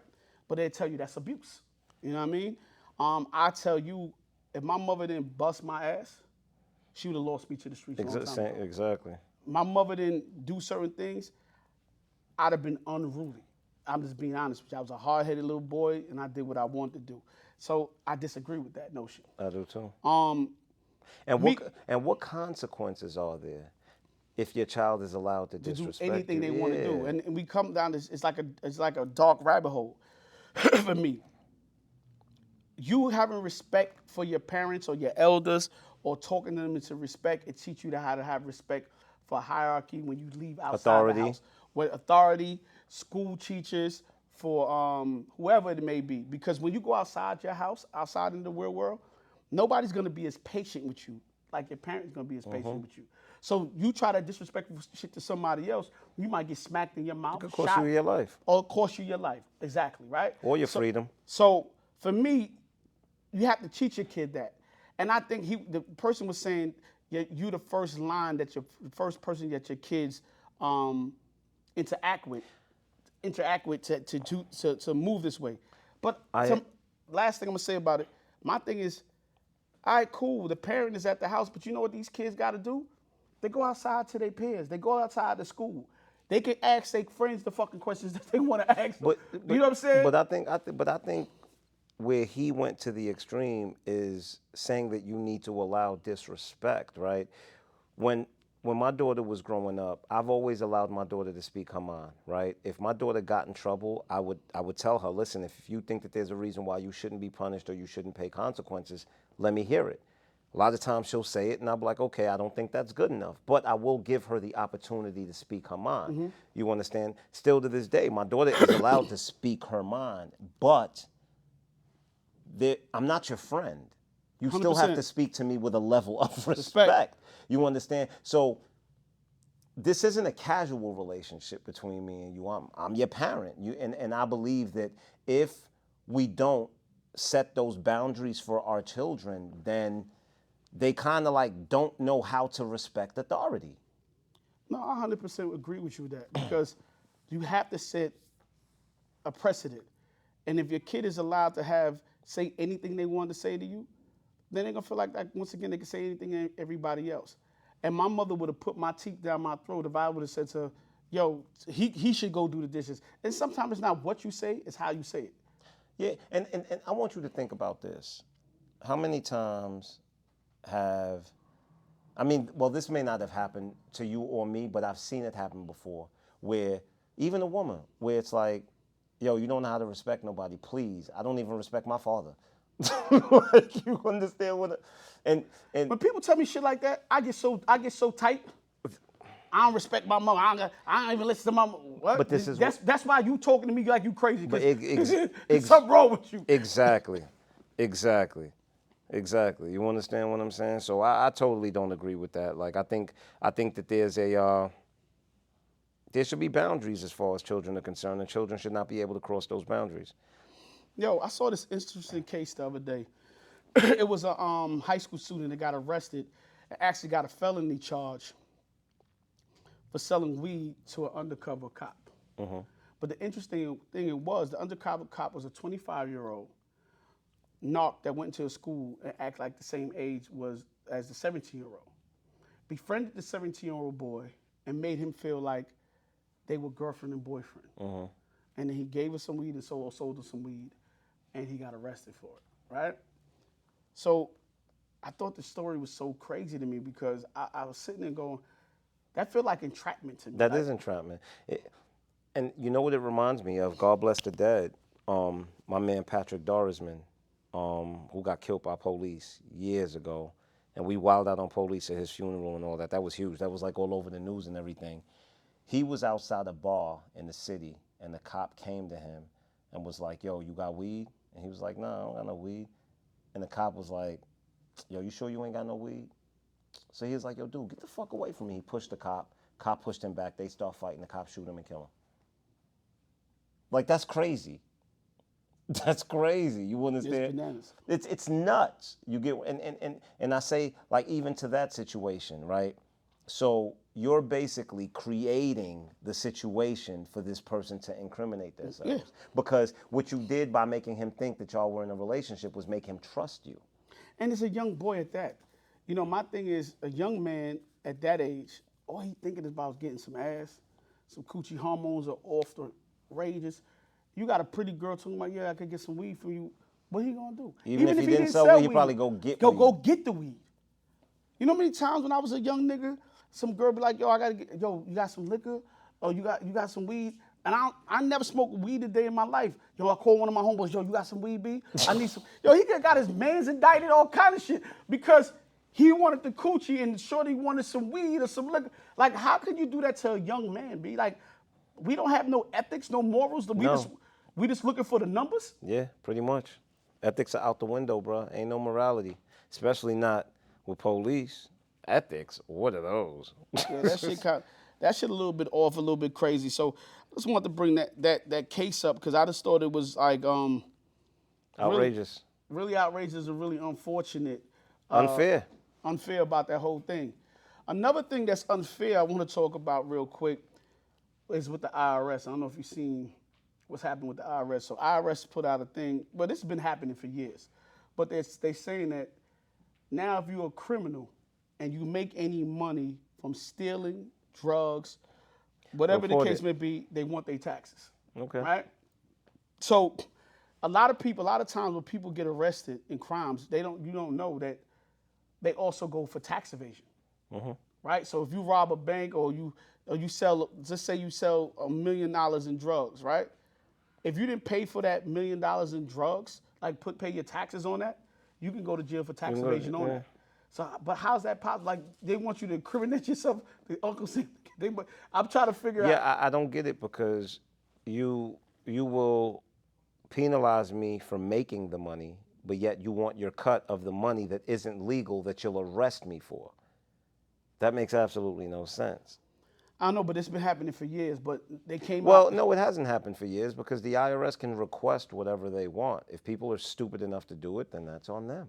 But they tell you that's abuse. You know what I mean? I tell you, if my mother didn't bust my ass, she would have lost me to the streets a long time ago. Exactly. My mother didn't do certain things, I'd have been unruly. I'm just being honest with you. I was a hard-headed little boy, and I did what I wanted to do. So I disagree with that notion. I do too. Me- And what consequences are there if your child is allowed to to do disrespect anything you? they want to do, Yeah. and we come down. It's like a dark rabbit hole for me. You having respect for your parents or your elders, or talking to them into respect, it teach you how to have respect for hierarchy when you leave outside Authority. the house. With authority, school teachers, for whoever it may be. Because when you go outside your house, outside in the real world, nobody's gonna be as patient with you like your parents gonna be as patient with you. So you try to disrespectful shit to somebody else, you might get smacked in your mouth, It could cost shot, you your life. or cost you your life. Exactly, right? Or your freedom. So for me, you have to teach your kid that. And I think the person was saying, you the first line the first person that your kids interact with to move this way. But last thing I'm gonna say about it, my thing is, all right, cool, the parent is at the house, but you know what these kids gotta do? They go outside to their peers. They go outside to school. They can ask their friends the fucking questions that they want to ask them. You know what I'm saying? But I think where he went to the extreme is saying that you need to allow disrespect, right? When my daughter was growing up, I've always allowed my daughter to speak her mind, right? If my daughter got in trouble, I would tell her, listen, if you think that there's a reason why you shouldn't be punished or you shouldn't pay consequences, let me hear it. A lot of times she'll say it and I'll be like, okay, I don't think that's good enough. But I will give her the opportunity to speak her mind. You understand? Still to this day, my daughter is allowed to speak her mind, but I'm not your friend. You still have 100%. to speak to me with a level of respect. You understand? So this isn't a casual relationship between me and you. I'm your parent. And I believe that if we don't set those boundaries for our children, then they kind of like don't know how to respect authority. No, I 100% agree with you with that, because you have to set a precedent. And if your kid is allowed to say anything they want to say to you, then they're gonna feel like once again they can say anything to everybody else. And my mother would have put my teeth down my throat if I would have said to her, yo, he should go do the dishes. And sometimes it's not what you say, it's how you say it. Yeah, and I want you to think about this. How many times this may not have happened to you or me, but I've seen it happen before, where even a woman, where it's like, yo, you don't know how to respect nobody, please. I don't even respect my father. Like, you understand and when people tell me shit like that, I get so tight. I don't respect my mother. I don't even listen to my mother. What? But that's why you talking to me like you crazy. But Something wrong with you. Exactly. Exactly. You understand what I'm saying? So I totally don't agree with that. Like I think that there should be boundaries as far as children are concerned, and children should not be able to cross those boundaries. Yo, I saw this interesting case the other day. It was a high school student that got arrested and actually got a felony charge for selling weed to an undercover cop. But the interesting thing was the undercover cop was a 25-year-old narc that went to a school and acted like the same age as the 17-year-old. Befriended the 17-year-old boy and made him feel like they were girlfriend and boyfriend. And then he gave her some weed and sold her some weed, and he got arrested for it, right? So I thought the story was so crazy to me because I was sitting there going, that feel like entrapment to me. That is entrapment. And you know what it reminds me of? God bless the dead. My man Patrick Dorisman, who got killed by police years ago, and we wilded out on police at his funeral and all that. That was huge. That was like all over the news and everything. He was outside a bar in the city, and the cop came to him and was like, "Yo, you got weed?" And he was like, "No, I don't got no weed." And the cop was like, "Yo, you sure you ain't got no weed?" So he was like, "Yo, dude, get the fuck away from me." He pushed the cop. Cop pushed him back. They start fighting. The cop shoot him and kill him. Like, that's crazy. That's crazy. You understand? It's bananas. It's nuts. You get and I say, like, even to that situation, right? So you're basically creating the situation for this person to incriminate themselves. Yeah. Because what you did by making him think that y'all were in a relationship was make him trust you. And it's a young boy at that. You know, my thing is a young man at that age, all he thinking is about getting some ass, some coochie hormones are off the rages. You got a pretty girl talking about, yeah, I could get some weed from you. What he gonna do? Even if he didn't sell weed, he probably go get weed. Go get the weed. You know how many times when I was a young nigga, some girl be like, yo, you got some liquor? Or you got some weed? And I never smoked weed a day in my life. Yo, I called one of my homeboys, yo, you got some weed, B? I need some. Yo, he got his mans indicted, all kind of shit, because he wanted the coochie and shorty wanted some weed or some liquor. Like, how could you do that to a young man, B? Like, we don't have no ethics, no morals. We just looking for the numbers? Yeah, pretty much. Ethics are out the window, bro. Ain't no morality, especially not with police. Ethics, what are those? Yeah, that shit a little bit off, a little bit crazy. So I just wanted to bring that case up because I just thought it was like outrageous. Really outrageous and really unfortunate. Unfair. Unfair about that whole thing. Another thing that's unfair I want to talk about real quick is with the IRS. I don't know if you've seen what's happened with the IRS. So IRS put out a thing, but this has been happening for years. But they're saying that now if you're a criminal and you make any money from stealing, drugs, whatever the case may be, they want their taxes. Okay. Right? So a lot of times when people get arrested in crimes, you don't know that they also go for tax evasion. Right? So if you rob a bank or you sell, just say you sell $1 million in drugs, right? If you didn't pay for that $1 million in drugs, like pay your taxes on that, you can go to jail for tax evasion on that. So, but how's that possible? Like, they want you to incriminate yourself. The uncle said, I'm trying to figure out. Yeah, I don't get it because you will penalize me for making the money, but yet you want your cut of the money that isn't legal that you'll arrest me for. That makes absolutely no sense. I don't know, but it's been happening for years, but they came out. Well, no, it hasn't happened for years because the IRS can request whatever they want. If people are stupid enough to do it, then that's on them.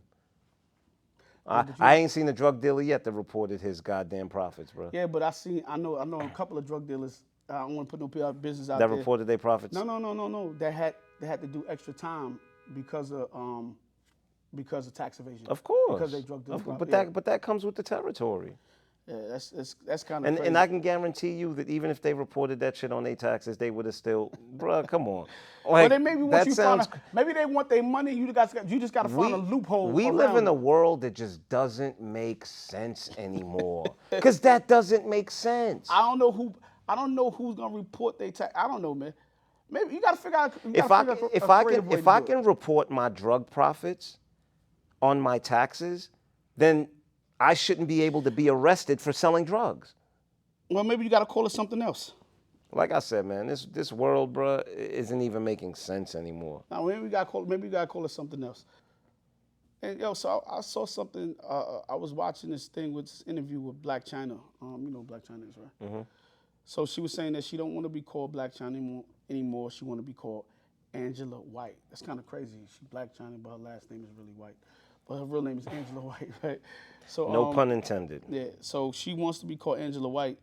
I ain't seen a drug dealer yet that reported his goddamn profits, bro. Yeah, but I know a couple of drug dealers. I don't want to put no business out That there. reported their profits? No. They had to do extra time because of tax evasion. Of course. Because they drug dealers. But that comes with the territory. Yeah, that's kind of crazy. And I can guarantee you that even if they reported that shit on their taxes, they would have still, bruh, come on. Like, well, they maybe want you find maybe they want their money. You just got to find a loophole. We live in a world that just doesn't make sense anymore. Because that doesn't make sense. I don't know who's gonna report their tax. I don't know, man. Maybe you got to figure out. If I can report my drug profits on my taxes, then I shouldn't be able to be arrested for selling drugs. Well, maybe you got to call it something else. Like I said, man, this world, bruh, isn't even making sense anymore. Now, maybe you got to call it something else. And yo, so I saw something. I was watching this thing with this interview with Black China. You know who Black China is, right? Mm-hmm. So she was saying that she don't want to be called Black China anymore. She want to be called Angela White. That's kind of crazy. She Black China, but her last name is really White. But her real name is Angela White, right? So No pun intended. yeah. So she wants to be called Angela White,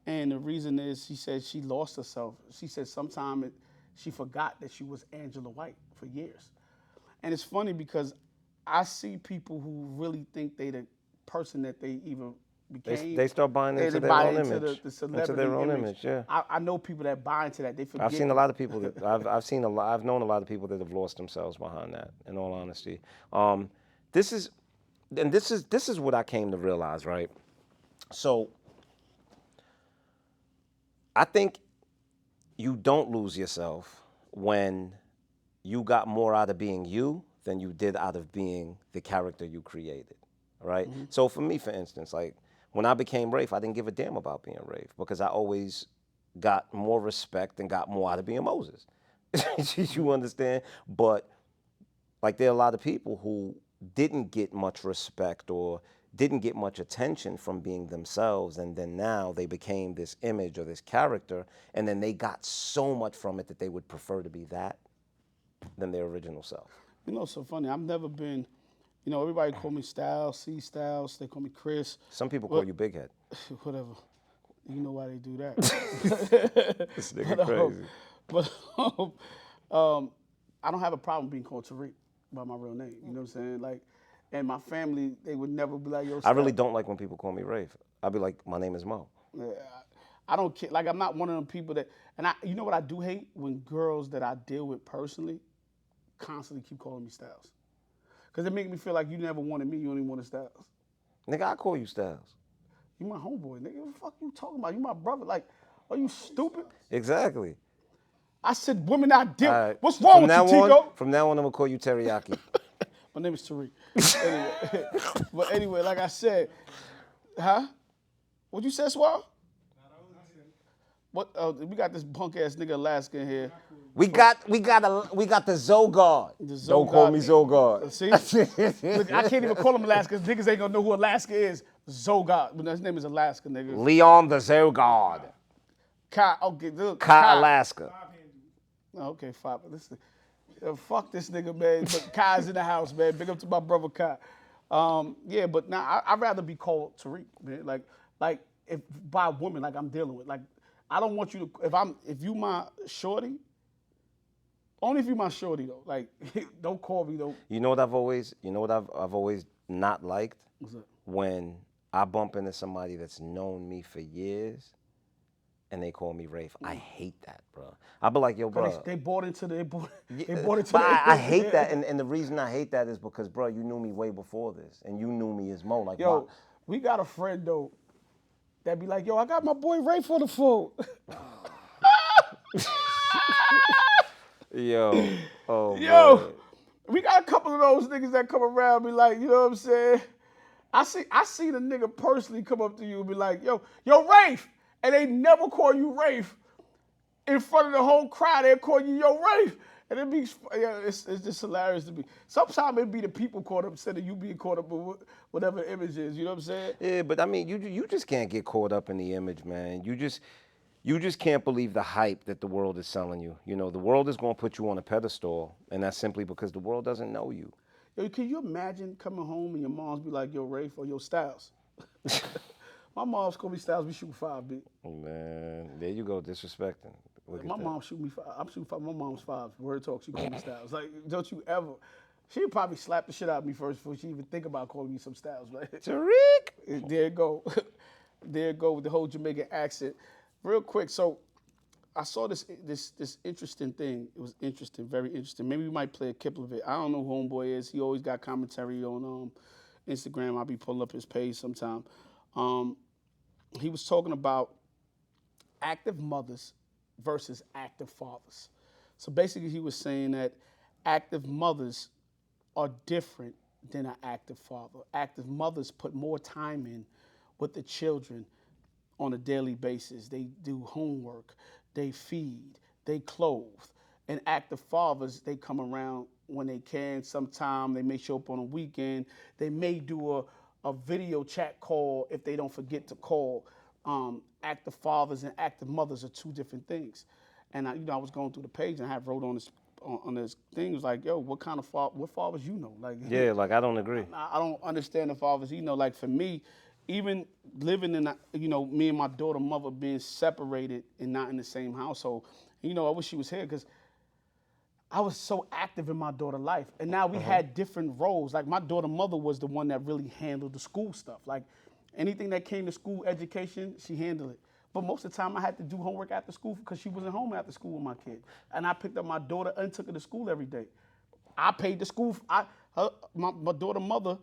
and the reason is she said she lost herself. She said sometime she forgot that she was Angela White for years, and it's funny because I see people who really think they the person that they even became. They start buying into they their buy own into image. the celebrity Into their own image, yeah. I know people that buy into that. They forget. I've seen a lot of people that I've known a lot of people that have lost themselves behind that. In all honesty, this is what I came to realize, right? So I think you don't lose yourself when you got more out of being you than you did out of being the character you created, right? Mm-hmm. So for me, for instance, like when I became Rafe, I didn't give a damn about being Rafe because I always got more respect and got more out of being Moses. You understand? But like there are a lot of people who didn't get much respect or didn't get much attention from being themselves, and then now they became this image or this character, and then they got so much from it that they would prefer to be that than their original self. You know, it's so funny. I've never been. You know, everybody call me Styles, C Styles. They call me Chris. Some people call you Big Head. Whatever. You know why they do that. This nigga crazy. But I don't have a problem being called Tariq by my real name. You know what I'm saying? Like, and my family, they would never be like, yo, I really don't like when people call me Rafe. I'll be like, my name is Moe. Yeah, I don't care. Like, I'm not one of them people that, and you know what I do hate? When girls that I deal with personally constantly keep calling me Styles. Because it makes me feel like you never wanted me, you only wanted Styles. Nigga, I call you Styles. You my homeboy, nigga. What the fuck you talking about? You my brother. Like, are you stupid? Exactly. I said women I deal. All right. What's wrong with you, Tico? From now on, I'm gonna call you Teriyaki. My name is Tariq. Anyway, but anyway, like I said, huh? What you said, Swab? What? We got this punk ass nigga Alaska in here. We got the Zogard. Don't call me Zogard. See? Look, I can't even call him Alaska because niggas ain't gonna know who Alaska is. Zogard. But his name is Alaska, nigga. Leon the Zogard. Kai, okay, look. Kai Alaska. Okay, five. Fuck this nigga, man. But Kai's in the house, man. Big up to my brother Kai. Yeah, but now I'd rather be called Tariq, man. Like if by a woman, like I'm dealing with. Like I don't want you to. If you my shorty. Only if you my shorty though. Like, don't call me though. You know what I've always not liked? What's that? When I bump into somebody that's known me for years and they call me Rafe. I hate that, bro. I'll be like, yo, bro. They bought into the. They bought into but I hate that, and the reason I hate that is because, bro, you knew me way before this, and you knew me as Moe. Like, yo, why? we got a friend though that be like, yo, I got my boy Rafe on the phone. Yo, oh Yo, man. we got a couple of those niggas that come around and be like, you know what I'm saying? I see the nigga personally come up to you and be like, yo, Rafe, and they never call you Rafe in front of the whole crowd. They call you yo Rafe, and it be it's just hilarious to me. Sometimes it be the people caught up instead of you being caught up with whatever the image is. You know what I'm saying? Yeah, but I mean, you just can't get caught up in the image, man. You just can't believe the hype that the world is selling you. You know, the world is going to put you on a pedestal, and that's simply because the world doesn't know you. Yo, can you imagine coming home and your mom's be like, yo, Rafe, or yo, Styles? My mom's call me Styles, we shoot 5, B. Man, there you go, disrespecting. Look My at mom shoot me 5. I'm shooting 5. My mom's 5. Word talk, she call me Styles. Like, don't you ever. She'd probably slap the shit out of me first before she even think about calling me some Styles, right? Tariq! There you go. There you go with the whole Jamaican accent. Real quick, so I saw this interesting thing. It was interesting, very interesting. Maybe we might play a clip of it. I don't know who Homeboy is. He always got commentary on Instagram. I'll be pulling up his page sometime. He was talking about active mothers versus active fathers. So basically he was saying that active mothers are different than an active father. Active mothers put more time in with the children on a daily basis. They do homework, they feed, they clothe. And active fathers, they come around when they can sometime. They may show up on a weekend. They may do a video chat call if they don't forget to call. Active fathers and active mothers are two different things. And I was going through the page and I had wrote on this thing, it was like, yo, what fathers you know? Like, Yeah, like I don't agree. I don't understand the fathers. Like for me, even living in, me and my daughter mother being separated and not in the same household. I wish she was here because I was so active in my daughter's life. And now we had different roles. Like my daughter mother was the one that really handled the school stuff. Like anything that came to school education, she handled it. But most of the time I had to do homework after school because she wasn't home after school with my kid. And I picked up my daughter and took her to school every day. I paid the school. My daughter's mother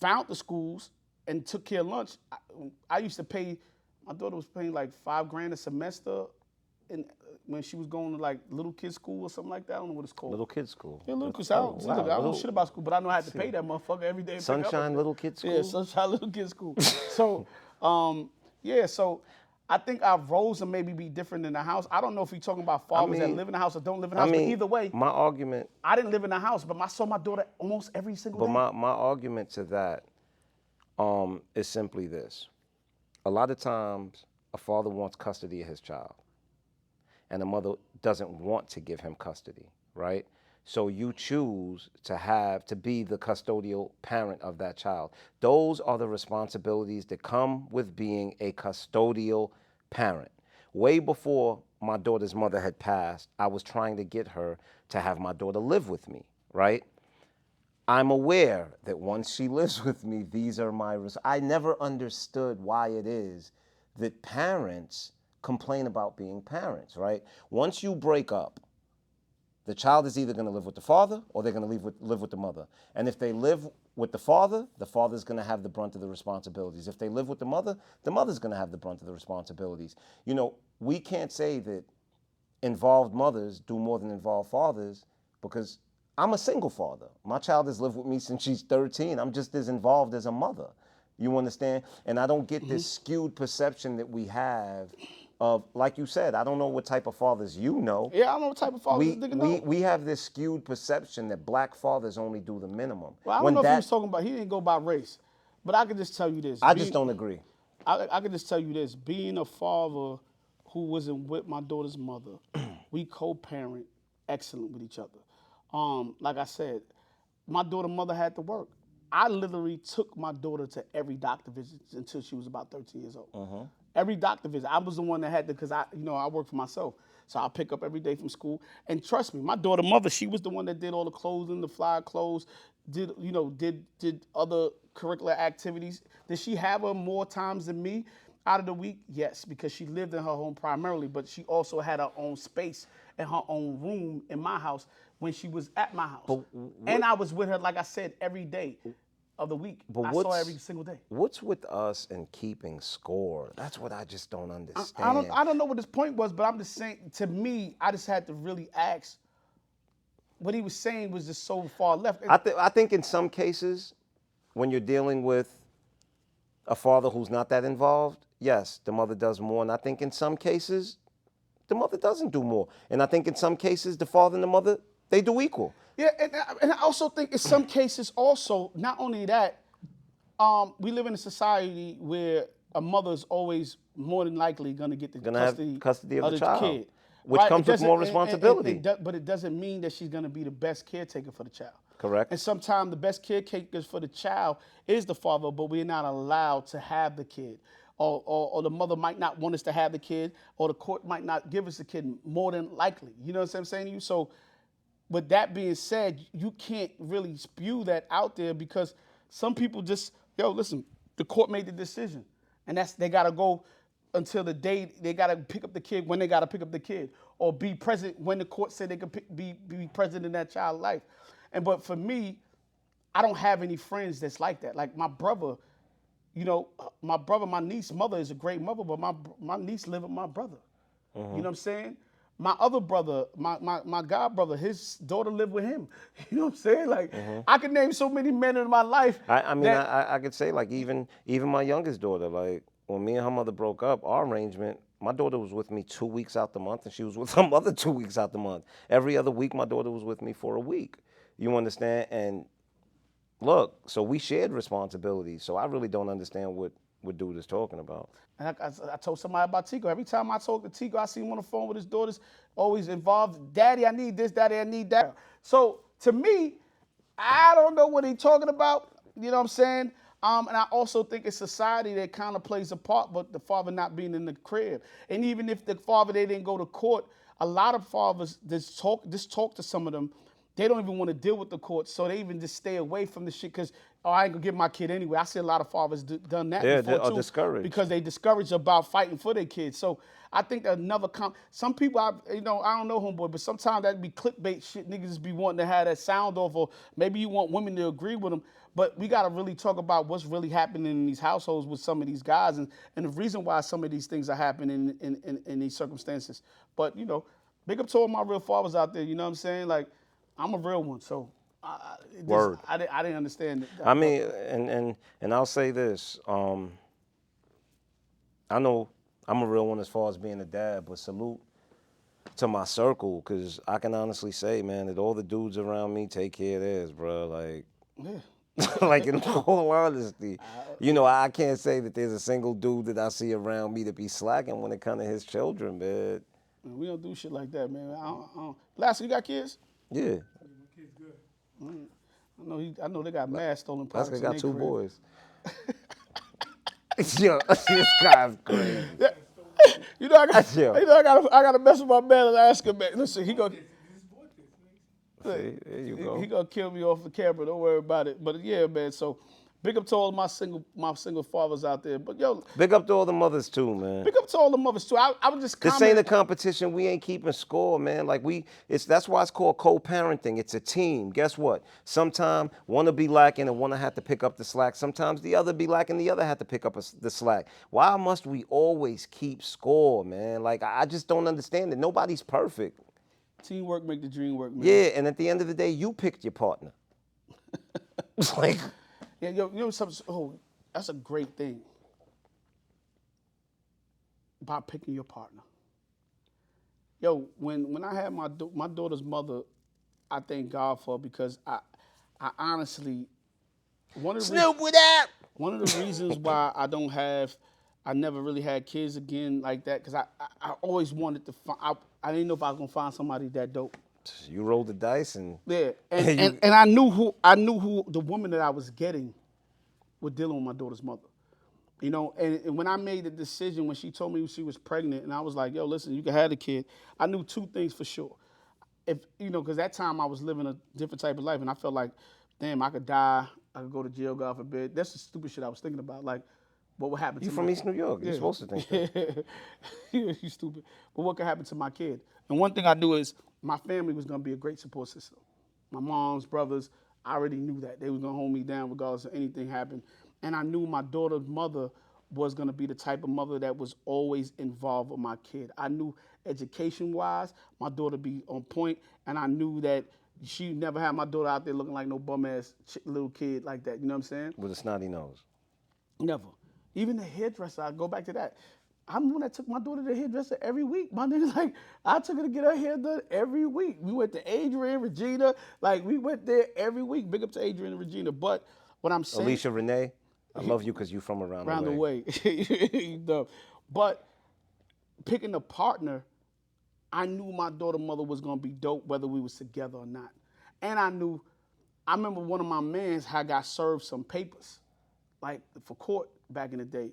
found the schools and took care of lunch. I used to pay, my daughter was paying like $5,000 a semester when she was going to like little kids school or something like that. I don't know what it's called. Little kids school. Yeah, little kids. I don't know shit about school, but I know I had to pay that motherfucker every day. Sunshine Little Kids School? Yeah, Sunshine Little Kids School. So, so I think our roles will maybe be different in the house. I don't know if you're talking about fathers that live in the house or don't live in the house, but either way. My argument. I didn't live in the house, but I saw my daughter almost every single day. But my argument to that is simply this. A lot of times, a father wants custody of his child, and a mother doesn't want to give him custody, right? So you choose to be the custodial parent of that child. Those are the responsibilities that come with being a custodial parent. Way before my daughter's mother had passed, I was trying to get her to have my daughter live with me, right? I'm aware that once she lives with me, these are I never understood why it is that parents complain about being parents, right? Once you break up, the child is either going to live with the father or they're going to live with the mother. And if they live with the father's going to have the brunt of the responsibilities. If they live with the mother's going to have the brunt of the responsibilities. We can't say that involved mothers do more than involved fathers because I'm a single father. My child has lived with me since she's 13. I'm just as involved as a mother. You understand? And I don't get this skewed perception that we have of, like you said, I don't know what type of fathers you know. Yeah, I don't know what type of fathers we have this skewed perception that black fathers only do the minimum. Well, I don't know if he was talking about, he didn't go by race. But I can just tell you this. I just don't agree. I can just tell you this. Being a father who wasn't with my daughter's mother, we co-parent excellent with each other. Like I said, my daughter's mother had to work. I literally took my daughter to every doctor visit until she was about 13 years old. Every doctor visit. I was the one that had to, because I work for myself. So I pick up every day from school. And trust me, my daughter's mother, she was the one that did all the clothing, the fly clothes, did other curricular activities. Did she have her more times than me out of the week? Yes, because she lived in her home primarily, but she also had her own space and her own room in my house when she was at my house. And I was with her, like I said, every day of the week. I saw her every single day. What's with us and keeping score? That's what I just don't understand. I don't know what his point was, but I'm just saying, to me, I just had to really ask. What he was saying was just so far left. I think in some cases, when you're dealing with a father who's not that involved, yes, the mother does more. And I think in some cases, the mother doesn't do more. And I think in some cases, the father and the mother, they do equal. Yeah, and I also think in some cases also, not only that, we live in a society where a mother's always more than likely going to get the custody of the child, kid. Which comes with more responsibility. But it doesn't mean that she's going to be the best caretaker for the child. Correct. And sometimes the best caretakers for the child is the father, but we're not allowed to have the kid. Or the mother might not want us to have the kid, or the court might not give us the kid, more than likely. You know what I'm saying to you? So with that being said, you can't really spew that out there because some people just, listen, the court made the decision. And they got to go until the day they got to pick up the kid when they got to pick up the kid, or be present when the court said they could be present in that child's life. But for me, I don't have any friends that's like that. Like my brother, my niece's mother is a great mother, but my niece live with my brother. You know what I'm saying? My other brother, my god brother, his daughter lived with him. You know what I'm saying? Like I could name so many men in my life. I could say like even my youngest daughter, like when me and her mother broke up, our arrangement my daughter was with me 2 weeks out the month, and she was with her mother 2 weeks out the month. Every other week, my daughter was with me for a week. You understand? And look, so we shared responsibilities. So I really don't understand what dude is talking about. And I told somebody about Tico. Every time I talk to Tico, I see him on the phone with his daughters, always involved. Daddy, I need this. Daddy, I need that. So to me, I don't know what he's talking about. You know what I'm saying? And I also think it's society that kind of plays a part, but the father not being in the crib. And even if the father, they didn't go to court, a lot of fathers just talk to some of them. They don't even want to deal with the courts, so they even just stay away from the shit because, oh, I ain't gonna get my kid anyway. I see a lot of fathers done that Yeah, before they are too, discouraged. because they discouraged about fighting for their kids. So I think another some people, I don't know, homeboy, but sometimes that be clickbait shit. Niggas just be wanting to have that sound off, or maybe you want women to agree with them. But we gotta really talk about what's really happening in these households with some of these guys, and the reason why some of these things are happening in these circumstances. But big up to all my real fathers out there. You know what I'm saying? Like, I'm a real one, so Word. I didn't understand it. I mean, and I'll say this. I know I'm a real one as far as being a dad, but salute to my circle, because I can honestly say, man, that all the dudes around me take care of theirs, bro. Like, like in all honesty, I can't say that there's a single dude that I see around me to be slacking when it comes to his children, man. We don't do shit like that, man. I don't. Last, you got kids? Yeah. My kid's good. I know they got mad stolen That's products. got in two their crib. boys. Yo, this guy's crazy. Yeah. I gotta mess with my man and ask him, man. Listen, he gonna See, there you go. he gonna kill me off the camera. Don't worry about it. But yeah, man. So big up to all my single fathers out there. But yo, Big up to all the mothers too, man. big up to all the mothers too. I was just This ain't commenting. a competition. We ain't keeping score, man. Like that's why it's called co-parenting. It's a team. Guess what? Sometimes one will be lacking and one will have to pick up the slack. Sometimes the other be lacking, the other have to pick up the slack. Why must we always keep score, man? Like, I just don't understand it. Nobody's perfect. Teamwork make the dream work, man. Yeah, and at the end of the day, you picked your partner. It's like, Yeah, you know something? Oh, that's a great thing about picking your partner. Yo, when I had my daughter's mother, I thank God for, because I honestly, one of the reasons why I never really had kids again like that, because I always wanted to find, I didn't know if I was gonna find somebody that dope. you rolled the dice and Yeah, and I knew who the woman that I was getting was dealing with my daughter's mother. And when I made the decision, when she told me she was pregnant, and I was like, yo, listen, you can have the kid, I knew two things for sure. Because that time I was living a different type of life, and I felt like, damn, I could die, I could go to jail, God forbid. That's the stupid shit I was thinking about. Like, what would happen to you from East New York. You're supposed to think that. You stupid. But what could happen to my kid? And one thing I knew is my family was going to be a great support system. My mom's brothers, I already knew that. They was going to hold me down regardless of anything happened. And I knew my daughter's mother was going to be the type of mother that was always involved with my kid. I knew education-wise, my daughter be on point, and I knew that she never had my daughter out there looking like no bum-ass little kid like that. You know what I'm saying? With a snotty nose. Never. Even the hairdresser, I go back to that. I'm the one that took my daughter to the hairdresser every week. My nigga, like, I took her to get her hair done every week. We went to Adrian, Regina. Like, we went there every week. Big up to Adrian and Regina. But what I'm saying... Alicia Renee, I love you because you from around the way. You know. But picking a partner, I knew my daughter's mother was going to be dope whether we was together or not. And I remember one of my mans had got served some papers, like, for court back in the day.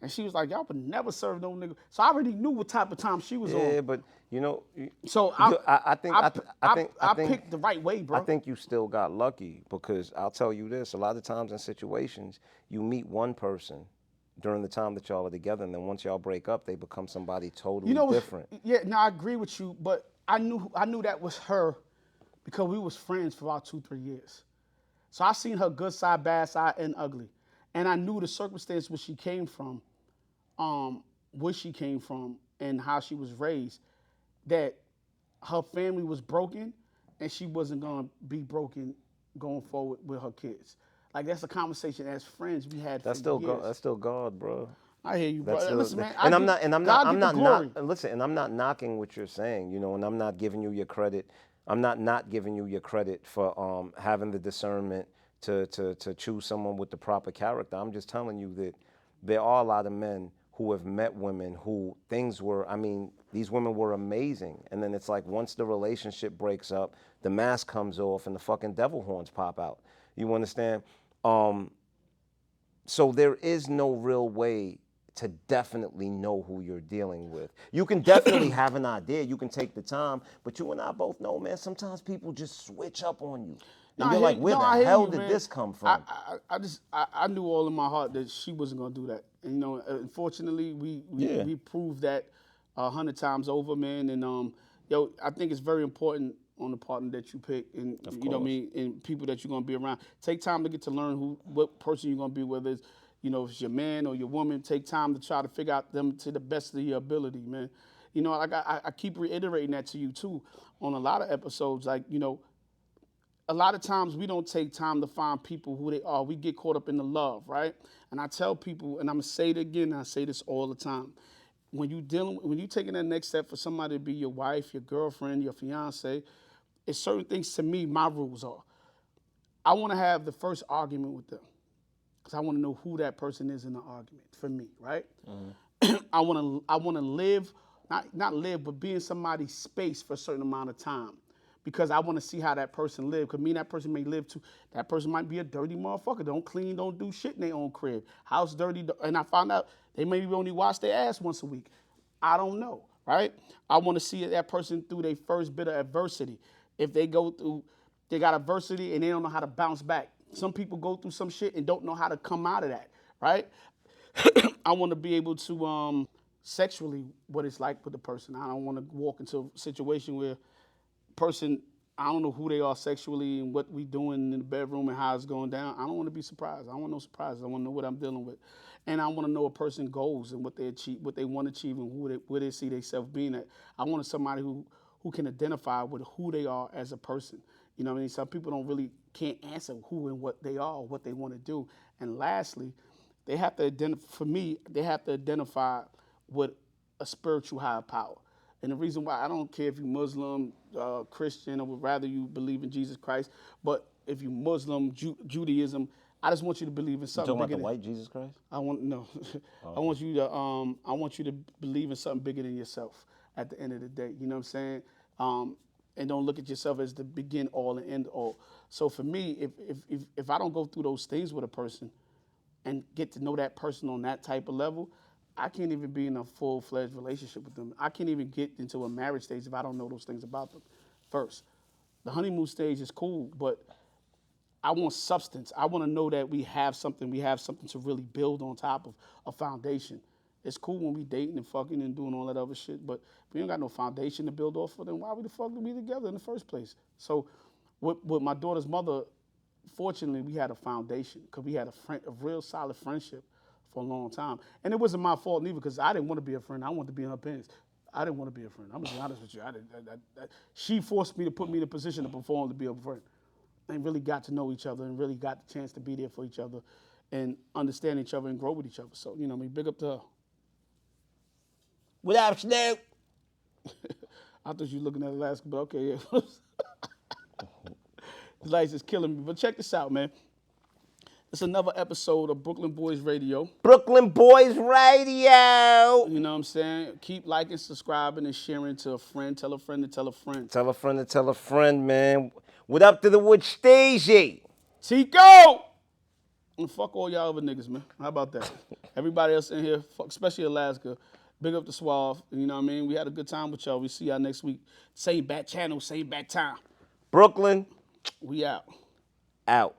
And she was like, y'all would never serve no nigga. So I already knew what type of time she was on. Yeah, but So I think picked the right way, bro. I think you still got lucky, because I'll tell you this: a lot of times in situations, you meet one person during the time that y'all are together, and then once y'all break up, they become somebody totally different. Yeah, no, I agree with you, but I knew that was her because we was friends for about 2-3 years. So I seen her good side, bad side, and ugly, and I knew the circumstance where she came from. And how she was raised, that her family was broken and she wasn't gonna be broken going forward with her kids. Like, that's a conversation as friends we had That's for still years. God. That's still God, bro. I hear you, bro. That's Listen, man. and I'm not, God I'm get the not, glory. listen, and I'm not knocking what you're saying, you know, and I'm not giving you your credit. I'm not giving you your credit for having the discernment to choose someone with the proper character. I'm just telling you that there are a lot of men who have met women who things were, I mean, these women were amazing. And then it's like once the relationship breaks up, the mask comes off and the fucking devil horns pop out. You understand? So there is no real way to definitely know who you're dealing with. You can definitely have an idea. You can take the time, but you and I both know, man, sometimes people just switch up on you. And you're like, where the hell did this come from? I knew all in my heart that she wasn't gonna do that. And you know, unfortunately, we proved that 100 times over, man. And yo, I think it's very important on the partner that you pick, and you know what I mean, and people that you're gonna be around. Take time to get to learn what person you're gonna be, whether it's, you know, if it's your man or your woman. Take time to try to figure out them to the best of your ability, man. You know, like I keep reiterating that to you too on a lot of episodes. Like, you know, a lot of times we don't take time to find people who they are. We get caught up in the love, right? And I tell people, and I'm gonna say it again, I say this all the time. When you taking that next step for somebody to be your wife, your girlfriend, your fiance, it's certain things to me, my rules are. I want to have the first argument with them because I want to know who that person is in the argument for me, right? Mm-hmm. I want to live, not live, but be in somebody's space for a certain amount of time because I want to see how that person live. Because me and that person may live too. That person might be a dirty motherfucker. Don't clean, don't do shit in their own crib. House dirty, and I found out they maybe only wash their ass once a week. I don't know, right? I want to see that person through their first bit of adversity. If they got adversity and they don't know how to bounce back. Some people go through some shit and don't know how to come out of that, right? I want to be able to sexually what it's like with the person. I don't want to walk into a situation where person, I don't know who they are sexually and what we doing in the bedroom and how it's going down. I don't want to be surprised. I don't want no surprises. I want to know what I'm dealing with. And I want to know a person's goals and what they achieve, what they want to achieve and where they see themselves being at. I want somebody who can identify with who they are as a person. You know what I mean? Some people can't answer who and what they are or what they want to do. And lastly, they have to identify with a spiritual higher power. And the reason why I don't care if you're Muslim, Christian, or would rather you believe in Jesus Christ, but if you're Muslim, Judaism, I just want you to believe in something Talking bigger about the white Jesus Christ? I want you to believe in something bigger than yourself at the end of the day. You know what I'm saying? And don't look at yourself as the begin all and end all. So for me, if I don't go through those things with a person and get to know that person on that type of level, I can't even be in a full-fledged relationship with them. I can't even get into a marriage stage if I don't know those things about them first. The honeymoon stage is cool, but I want substance. I want to know that we have something to really build on top of a foundation. It's cool when we dating and fucking and doing all that other shit, but if we ain't got no foundation to build off of, then why the fuck did we be together in the first place? So with my daughter's mother, fortunately, we had a foundation because we had a real solid friendship for a long time. And it wasn't my fault neither because I didn't want to be a friend. I wanted to be in her pants. I didn't want to be a friend. I'm going to be honest with you. She forced me to put me in a position to perform to be a friend. And really got to know each other and really got the chance to be there for each other and understand each other and grow with each other. So, you know, big up to her. What up, Snoop? I thought you were looking at Alaska, but okay, yeah. This lights is killing me. But check this out, man. It's another episode of Brooklyn Boyz Radio. Brooklyn Boyz Radio. You know what I'm saying? Keep liking, subscribing, and sharing to a friend. Tell a friend to tell a friend. Tell a friend to tell a friend, man. What up to the Wood Stagey? Tico! And fuck all y'all other niggas, man. How about that? Everybody else in here, especially Alaska, big up the Suave. You know what I mean? We had a good time with y'all. We see y'all next week. Same bat channel, same bat time. Brooklyn. We out. Out.